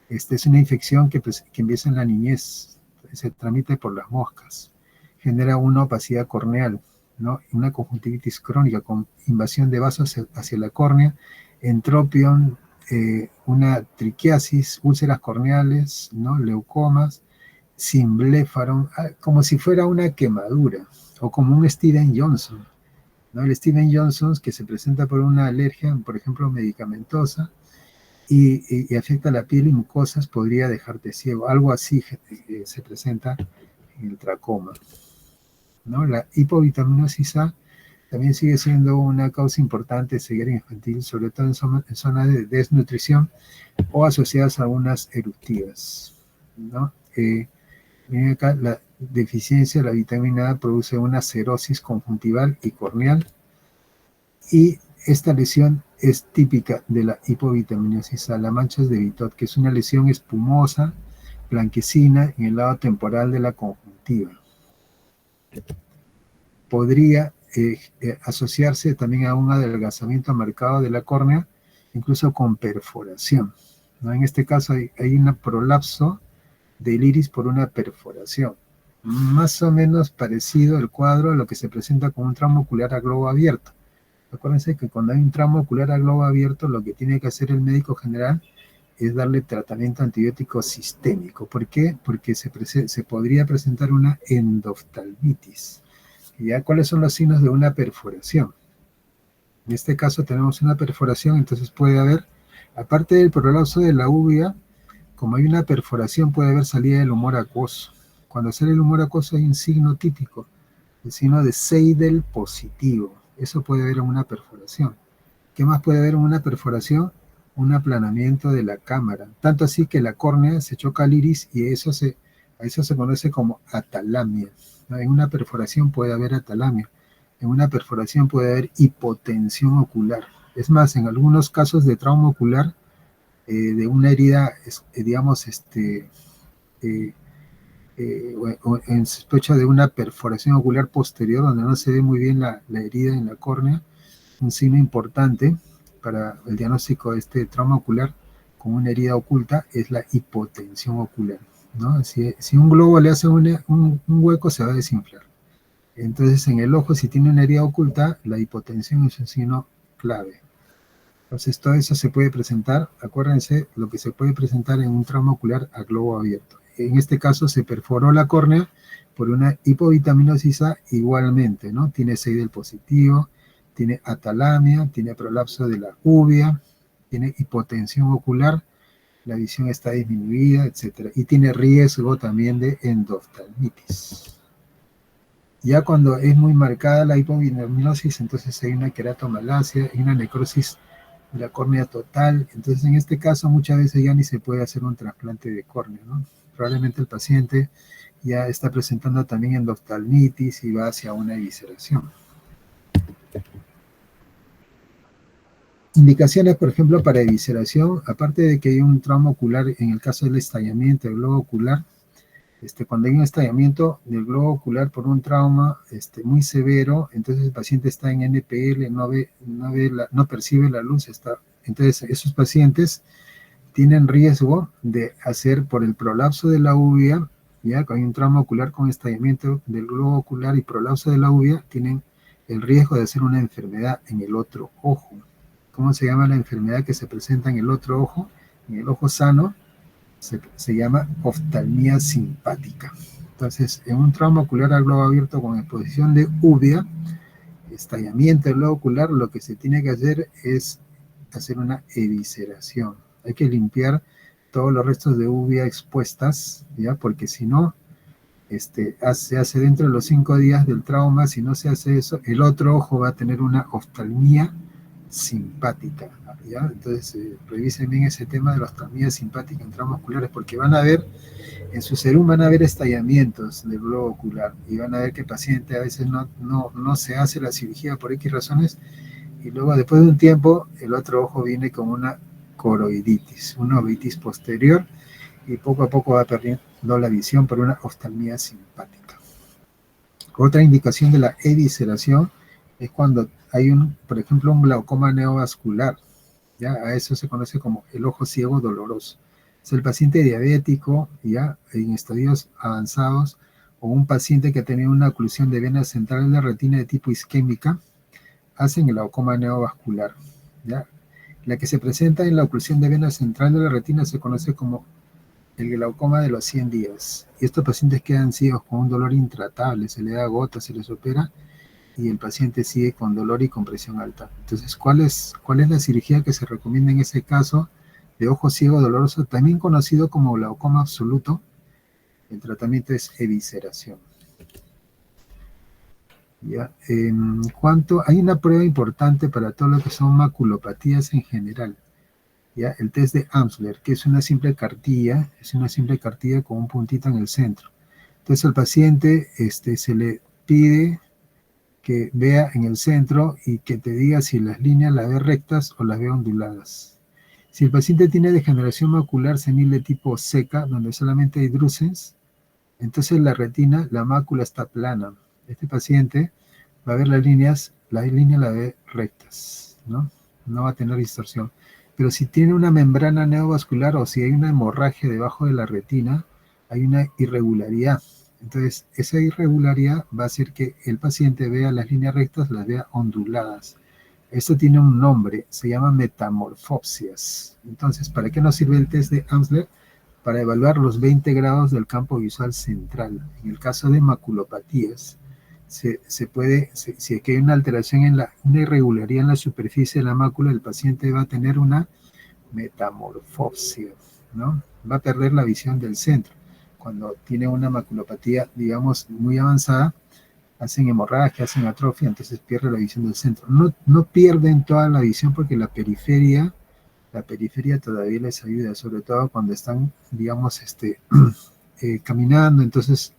Es una infección que empieza en la niñez, se transmite por las moscas, genera una opacidad corneal, ¿no? Una conjuntivitis crónica con invasión de vasos hacia la córnea, entropión, una triquiasis, úlceras corneales, ¿no? Leucomas, sin blefaron, como si fuera una quemadura, o como un Steven Johnson, ¿no? El Steven Johnson que se presenta por una alergia, por ejemplo, medicamentosa, y afecta la piel y mucosas, podría dejarte ciego. Algo así se presenta en el tracoma, ¿no? La hipovitaminosis A también sigue siendo una causa importante de ceguera infantil, sobre todo en zonas de desnutrición o asociadas a unas eruptivas, ¿no? Miren acá, la deficiencia de la vitamina A produce una cerosis conjuntival y corneal, y esta lesión es típica de la hipovitaminosis A, la manchas de Vitot, que es una lesión espumosa, blanquecina en el lado temporal de la conjuntiva. Podría asociarse también a un adelgazamiento marcado de la córnea, incluso con perforación, ¿no? En este caso hay un prolapso del iris por una perforación. Más o menos parecido el cuadro a lo que se presenta con un trauma ocular a globo abierto. Acuérdense que cuando hay un trauma ocular a globo abierto, lo que tiene que hacer el médico general es darle tratamiento antibiótico sistémico. ¿Por qué? Porque se podría presentar una endoftalmitis. ¿Ya? ¿Cuáles son los signos de una perforación? En este caso tenemos una perforación, entonces puede haber, aparte del prolapso de la uvea, como hay una perforación, puede haber salida del humor acuoso. Cuando sale el humor acuoso hay un signo típico, el signo de Seidel positivo. Eso puede haber en una perforación. ¿Qué más puede haber en una perforación? Un aplanamiento de la cámara. Tanto así que la córnea se choca al iris y a eso se conoce como atalamia. En una perforación puede haber atalamia. En una perforación puede haber hipotensión ocular. Es más, en algunos casos de trauma ocular, de una herida, digamos, o en sospecha de una perforación ocular posterior, donde no se ve muy bien la herida en la córnea, un signo importante para el diagnóstico de este trauma ocular con una herida oculta es la hipotensión ocular, ¿no? Si un globo le hace un hueco, se va a desinflar. Entonces, en el ojo, si tiene una herida oculta, la hipotensión es un signo clave. Entonces, todo eso se puede presentar, acuérdense, lo que se puede presentar en un trauma ocular a globo abierto. En este caso, se perforó la córnea por una hipovitaminosis A igualmente, ¿no? Tiene Seidel positivo, tiene atalamia, tiene prolapso de la uvea, tiene hipotensión ocular, la visión está disminuida, etc. Y tiene riesgo también de endoftalmitis. Ya cuando es muy marcada la hipovitaminosis, entonces hay una queratomalacia, hay una necrosis de la córnea total. Entonces, en este caso, muchas veces ya ni se puede hacer un trasplante de córnea, ¿no? Probablemente el paciente ya está presentando también endoftalmitis y va hacia una evisceración. Indicaciones, por ejemplo, para evisceración, aparte de que hay un trauma ocular, en el caso del estallamiento del globo ocular, cuando hay un estallamiento del globo ocular por un trauma muy severo, entonces el paciente está en NPL, no percibe la luz, entonces esos pacientes tienen riesgo de hacer por el prolapso de la uvea, ya que hay un trauma ocular con estallamiento del globo ocular y prolapso de la uvea, tienen el riesgo de hacer una enfermedad en el otro ojo. ¿Cómo se llama la enfermedad que se presenta en el otro ojo? En el ojo sano se llama oftalmía simpática. Entonces, en un trauma ocular a globo abierto con exposición de uvea, estallamiento del globo ocular, lo que se tiene que hacer es hacer una evisceración. Hay que limpiar todos los restos de uvea expuestas, ¿ya? Porque si no, se hace dentro de los 5 días del trauma. Si no se hace eso, el otro ojo va a tener una oftalmía simpática, ¿ya? Entonces, revisen bien ese tema de la oftalmía simpática en traumas oculares, porque van a ver, en su serum van a ver estallamientos del globo ocular, y van a ver que el paciente a veces no se hace la cirugía por X razones, y luego después de un tiempo, el otro ojo viene con una coroiditis, una ovitis posterior, y poco a poco va perdiendo la visión por una oftalmía simpática. Otra indicación de la evisceración es cuando hay por ejemplo, un glaucoma neovascular, ¿ya? A eso se conoce como el ojo ciego doloroso. Es el paciente diabético, ya en estadios avanzados, o un paciente que ha tenido una oclusión de vena central de la retina de tipo isquémica, hacen el glaucoma neovascular, ¿ya? La que se presenta en la oclusión de vena central de la retina se conoce como el glaucoma de los 100 días. Y estos pacientes quedan ciegos con un dolor intratable, se le da gotas, se les opera y el paciente sigue con dolor y con presión alta. Entonces, ¿cuál es la cirugía que se recomienda en ese caso de ojo ciego doloroso, también conocido como glaucoma absoluto? El tratamiento es evisceración. ¿Ya? Hay una prueba importante para todo lo que son maculopatías en general. ¿Ya? El test de Amsler, que es una simple cartilla con un puntito en el centro. Entonces al paciente se le pide que vea en el centro y que te diga si las líneas las ve rectas o las ve onduladas. Si el paciente tiene degeneración macular senil de tipo seca, donde solamente hay drúsenes, entonces la retina, la mácula está plana. Este paciente va a ver las líneas la ve rectas, ¿no? No va a tener distorsión. Pero si tiene una membrana neovascular o si hay una hemorragia debajo de la retina, hay una irregularidad. Entonces, esa irregularidad va a hacer que el paciente vea las líneas rectas, las vea onduladas. Esto tiene un nombre, se llama metamorfopsias. Entonces, ¿para qué nos sirve el test de Amsler? Para evaluar los 20 grados del campo visual central. En el caso de maculopatías, si hay una alteración, una irregularidad en la superficie de la mácula, el paciente va a tener una metamorfopsia, ¿no? Va a perder la visión del centro. Cuando tiene una maculopatía, digamos, muy avanzada, hacen hemorragia, hacen atrofia, entonces pierde la visión del centro. No pierden toda la visión porque la periferia todavía les ayuda, sobre todo cuando están, digamos, caminando, entonces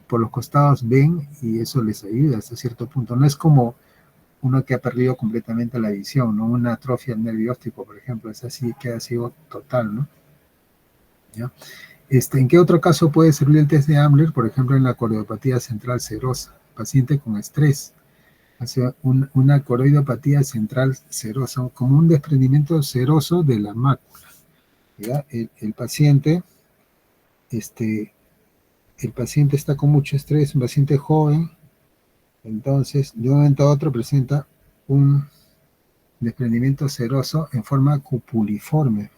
por los costados ven y eso les ayuda hasta cierto punto. No es como uno que ha perdido completamente la visión, ¿no? Una atrofia del nervio óptico, por ejemplo, es así, queda ciego total, ¿no? ¿Ya? ¿En qué otro caso puede servir el test de Amsler? Por ejemplo, en la coroidopatía central serosa, paciente con estrés, hace una coroidopatía central serosa, como un desprendimiento seroso de la mácula. ¿Ya? El paciente está con mucho estrés, un paciente joven, entonces de un momento a otro presenta un desprendimiento seroso en forma cupuliforme,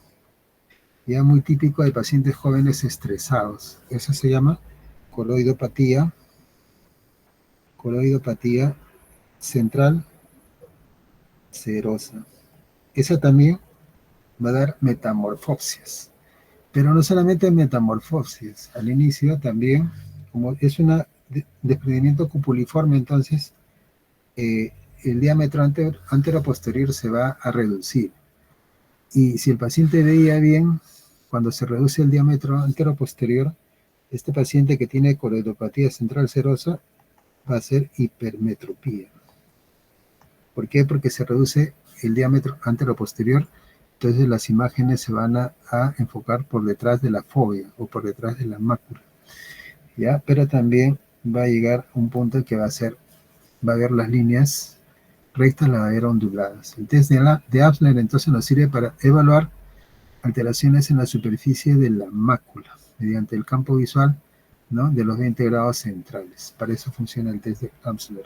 ya muy típico de pacientes jóvenes estresados. Eso se llama coroidopatía central serosa. Esa también va a dar metamorfopsias, pero no solamente metamorfopsias, al inicio también, como es un desprendimiento cupuliforme, entonces el diámetro antero-posterior se va a reducir. Y si el paciente veía bien, cuando se reduce el diámetro antero-posterior, este paciente que tiene coroidopatía central serosa va a ser hipermetropía. ¿Por qué? Porque se reduce el diámetro antero-posterior, entonces las imágenes se van a enfocar por detrás de la fovea o por detrás de la mácula, ¿ya? Pero también va a llegar un punto en que va a ver las líneas rectas, las va a ver onduladas. El test de Amsler entonces nos sirve para evaluar alteraciones en la superficie de la mácula mediante el campo visual, ¿no?, de los 20 grados centrales. Para eso funciona el test de Amsler.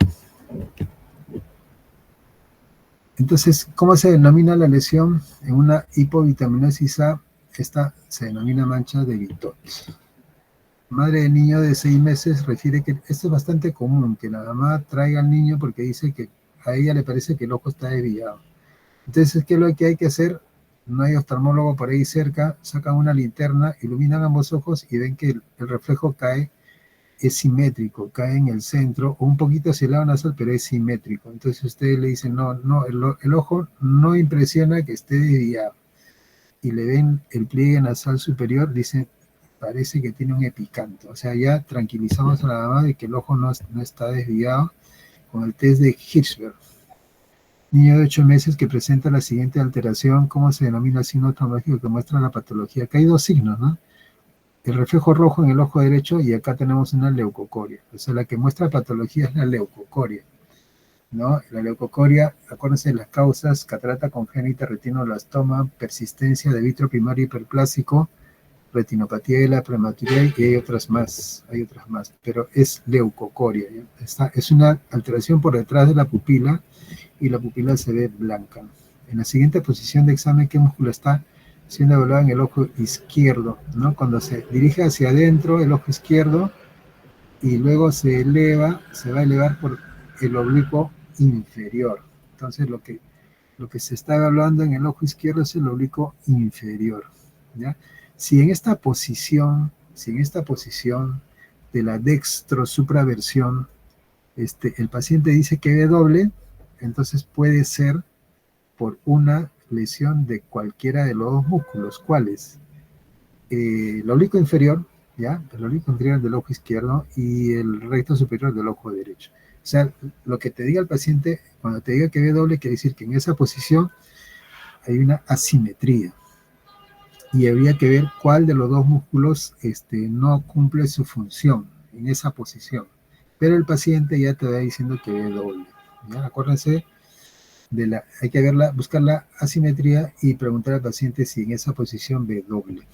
Entonces, ¿cómo se denomina la lesión? En una hipovitaminosis A, esta se denomina mancha de Vitot. Madre de niño de 6 meses refiere que esto es bastante común, que la mamá traiga al niño porque dice que a ella le parece que el ojo está desviado. Entonces, ¿qué es lo que hay que hacer? No hay oftalmólogo por ahí cerca, sacan una linterna, iluminan ambos ojos y ven que el reflejo es simétrico, cae en el centro, o un poquito hacia el lado nasal, pero es simétrico. Entonces ustedes le dicen, no, el ojo no impresiona que esté desviado. Y le ven el pliegue nasal superior, dicen, parece que tiene un epicanto. O sea, ya tranquilizamos a la mamá de que el ojo no está desviado con el test de Hirschberg. Niño de 8 meses que presenta la siguiente alteración, ¿cómo se denomina el signo oftalmológico que muestra la patología? Acá hay 2 signos, ¿no? El reflejo rojo en el ojo derecho y acá tenemos una leucocoria. O sea, la que muestra patología es la leucocoria, ¿no? La leucocoria, acuérdense de las causas: catarata congénita, retinoblastoma, persistencia de vitro primario hiperplásico, retinopatía de la prematuridad, y hay otras más, pero es leucocoria, ¿ya? Es una alteración por detrás de la pupila y la pupila se ve blanca. En la siguiente posición de examen, ¿qué músculo está? siendo evaluada en el ojo izquierdo, ¿no? Cuando se dirige hacia adentro el ojo izquierdo y luego se eleva, se va a elevar por el oblicuo inferior. Entonces lo que se está evaluando en el ojo izquierdo es el oblicuo inferior, ¿ya? Si en esta posición de la dextrosupraversión, el paciente dice que ve doble, entonces puede ser por una lesión de cualquiera de los dos músculos. ¿Cuáles? El oblicuo inferior, ¿ya? El oblicuo inferior del ojo izquierdo y el recto superior del ojo derecho. O sea, lo que te diga el paciente, cuando te diga que ve doble, quiere decir que en esa posición hay una asimetría. Y habría que ver cuál de los dos músculos no cumple su función en esa posición. Pero el paciente ya te va diciendo que ve doble, ¿ya? Acuérdense hay que buscar la asimetría y preguntar al paciente si en esa posición ve doble.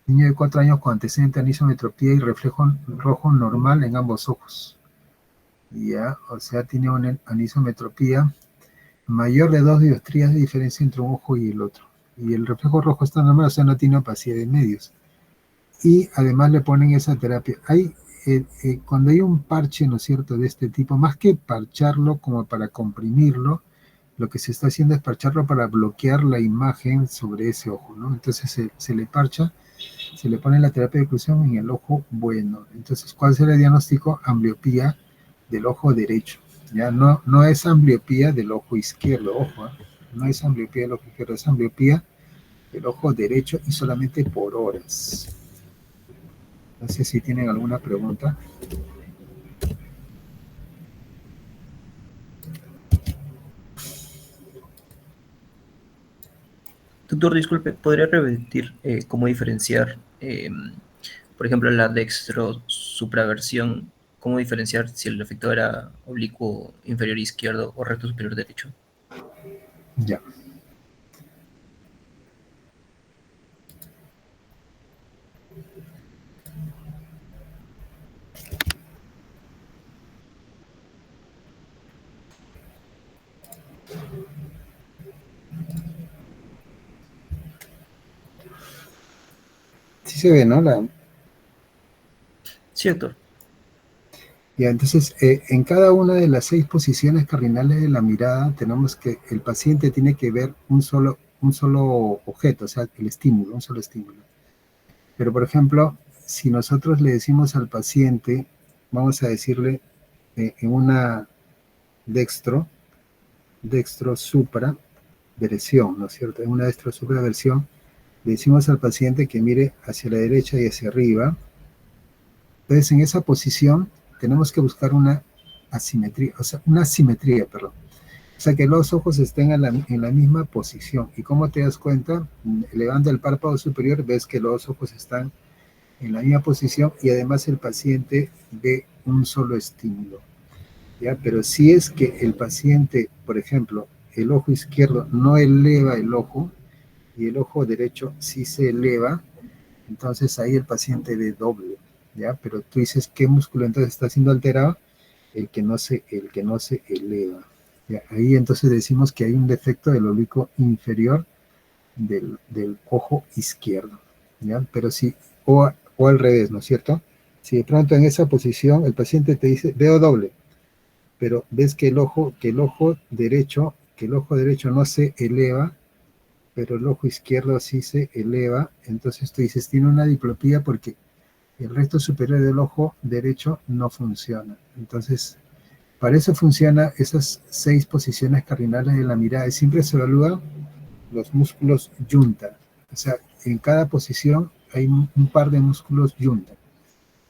Niño de 4 años con antecedente anisometropía y reflejo rojo normal en ambos ojos. Ya, o sea, tiene una anisometropía mayor de 2 dioptrías de diferencia entre un ojo y el otro. Y el reflejo rojo está normal, o sea, no tiene opacidad de medios. Y además le ponen esa terapia. Cuando hay un parche, ¿no es cierto?, de este tipo, más que parcharlo como para comprimirlo, lo que se está haciendo es parcharlo para bloquear la imagen sobre ese ojo, ¿no? Entonces se le parcha, se le pone la terapia de oclusión en el ojo bueno. Entonces, ¿cuál será el diagnóstico? Ambliopía del ojo derecho. Ya no es ambliopía del ojo izquierdo, ojo, ¿eh? No es ambliopía del ojo izquierdo, es ambliopía del ojo derecho y solamente por horas. No sé si tienen alguna pregunta. Doctor, disculpe, ¿podría repetir cómo diferenciar, por ejemplo, la dextrosupraversión? ¿Cómo diferenciar si el efecto era oblicuo inferior izquierdo o recto superior derecho? Ya. Sí se ve, ¿no? Sí, doctor. Ya, entonces, en cada una de las 6 posiciones cardinales de la mirada, tenemos que, el paciente tiene que ver un solo objeto, o sea, el estímulo, un solo estímulo. Pero, por ejemplo, si nosotros le decimos al paciente, vamos a decirle en una dextrosupraversión, ¿no es cierto? En una dextrosupraversión, le decimos al paciente que mire hacia la derecha y hacia arriba. Entonces, en esa posición tenemos que buscar una asimetría, o sea, una simetría, perdón. O sea, que los ojos estén en la misma posición. ¿Y cómo te das cuenta? Elevando el párpado superior, ves que los ojos están en la misma posición y además el paciente ve un solo estímulo, ¿ya? Pero si es que el paciente, por ejemplo, el ojo izquierdo no eleva el ojo y el ojo derecho sí se eleva, entonces ahí el paciente ve doble, ¿ya? Pero tú dices, ¿qué músculo entonces está siendo alterado? El que no se eleva. ¿Ya? Ahí entonces decimos que hay un defecto del oblicuo inferior del ojo izquierdo, ¿ya? Pero si, o al revés, ¿no es cierto? Si de pronto en esa posición el paciente te dice, veo doble, pero ves que el ojo derecho no se eleva, pero el ojo izquierdo sí se eleva, entonces tú dices, tiene una diplopía porque el resto superior del ojo derecho no funciona. Entonces, para eso funciona esas 6 posiciones cardinales de la mirada y siempre se evalúan los músculos yunta. O sea, en cada posición hay un par de músculos yunta.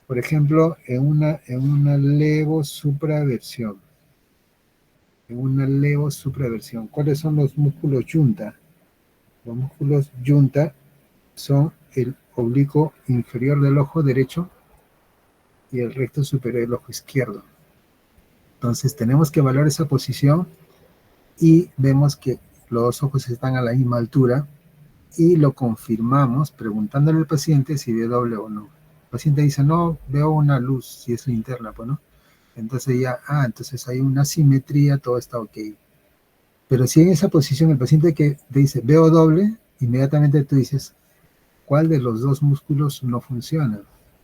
Por ejemplo, en una levosupraversión. ¿Cuáles son los músculos yunta? Los músculos yunta son el oblicuo inferior del ojo derecho y el recto superior del ojo izquierdo. Entonces tenemos que evaluar esa posición y vemos que los ojos están a la misma altura y lo confirmamos preguntándole al paciente si ve doble o no. El paciente dice, no, veo una luz, si es linterna, pues no. Entonces ya, entonces hay una simetría, todo está ok. Pero si en esa posición el paciente que te dice, veo doble, inmediatamente tú dices, ¿cuál de los dos músculos no funciona?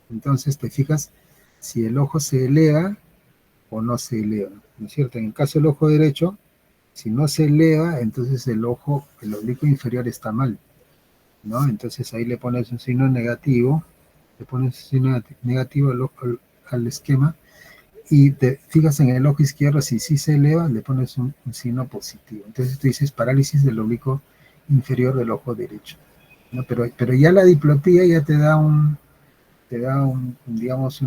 Entonces te fijas si el ojo se eleva o no se eleva, ¿no es cierto? En el caso del ojo derecho, si no se eleva, entonces el oblicuo inferior está mal, ¿no? Entonces ahí le pones un signo negativo, le pones un signo negativo al esquema, y te fijas en el ojo izquierdo, si sí se eleva, le pones un signo positivo. Entonces tú dices parálisis del oblicuo inferior del ojo derecho, ¿no? Pero ya la diplopía ya digamos,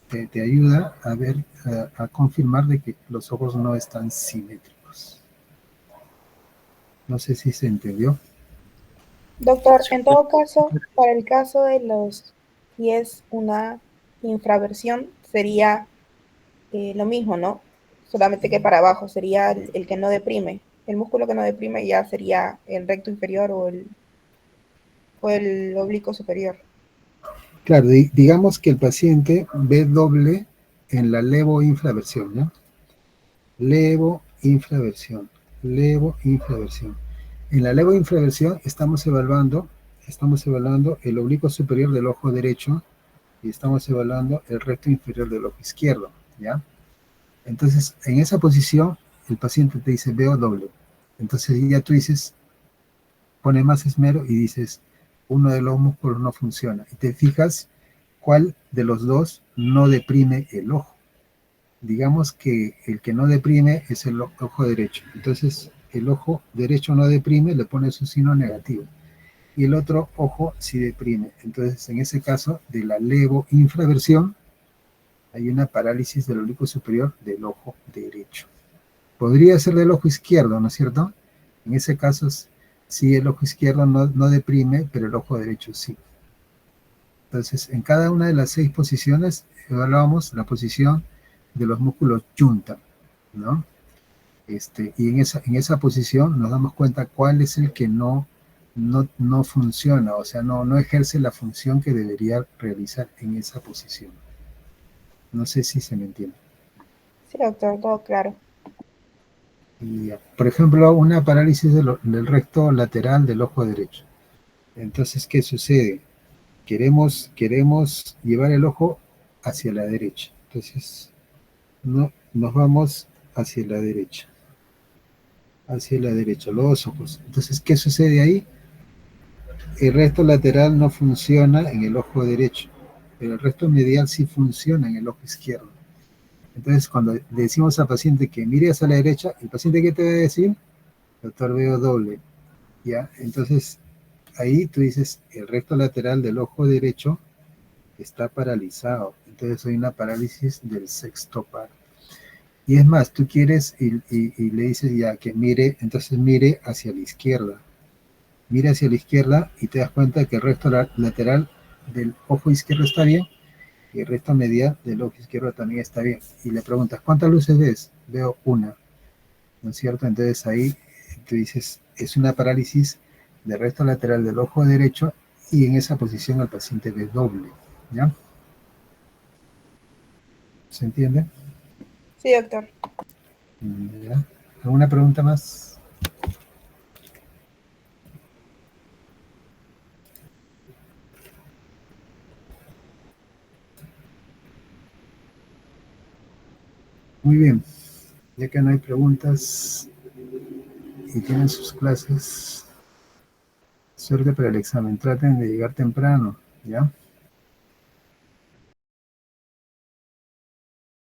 te ayuda a ver, a confirmar de que los ojos no están simétricos. No sé si se entendió. Doctor, en todo caso, para el caso de si es una infraversión, sería lo mismo, ¿no? Solamente que para abajo sería el que no deprime. El músculo que no deprime ya sería el recto inferior o el oblicuo superior. Claro, digamos que el paciente ve doble en la levoinfraversión, ¿no? Levoinfraversión, levoinfraversión. En la levoinfraversión estamos evaluando el oblicuo superior del ojo derecho y estamos evaluando el recto inferior del ojo izquierdo, ¿ya? Entonces, en esa posición, el paciente te dice, veo doble. Entonces ya tú dices, pone más esmero y dices, uno de los músculos no funciona. Y te fijas cuál de los dos no deprime el ojo. Digamos que el que no deprime es el ojo derecho. Entonces, el ojo derecho no deprime, le pones un signo negativo. Y el otro ojo sí deprime. Entonces, en ese caso, de la levoinfraversión, hay una parálisis del oblicuo superior del ojo derecho. Podría ser del ojo izquierdo, ¿no es cierto? En ese caso, sí, el ojo izquierdo no deprime, pero el ojo derecho sí. Entonces, en cada una de las 6 posiciones, evaluamos la posición de los músculos junta, ¿no? Y en esa posición nos damos cuenta cuál es el que no funciona, o sea, no ejerce la función que debería realizar en esa posición. No sé si se me entiende. Sí, doctor, todo claro. Y, por ejemplo, una parálisis del recto lateral del ojo derecho. Entonces, ¿qué sucede? Queremos llevar el ojo hacia la derecha. Entonces, nos vamos hacia la derecha. Hacia la derecha, los ojos. Entonces, ¿qué sucede ahí? El resto lateral no funciona en el ojo derecho, pero el resto medial sí funciona en el ojo izquierdo. Entonces, cuando le decimos al paciente que mire hacia la derecha, ¿el paciente qué te va a decir? Doctor, veo doble. ¿Ya? Entonces, ahí tú dices, el recto lateral del ojo derecho está paralizado. Entonces, hay una parálisis del sexto par. Y es más, tú quieres y le dices ya que mire, entonces mire hacia la izquierda. Mira hacia la izquierda y te das cuenta que el resto lateral del ojo izquierdo está bien y el resto medial del ojo izquierdo también está bien. Y le preguntas, ¿cuántas luces ves? Veo una, ¿no es cierto? Entonces ahí tú dices, es una parálisis del resto lateral del ojo derecho y en esa posición el paciente ve doble, ¿ya? ¿Se entiende? Sí, doctor. ¿Ya? ¿Alguna pregunta más? Muy bien, ya que no hay preguntas y tienen sus clases, suerte para el examen. Traten de llegar temprano, ¿ya?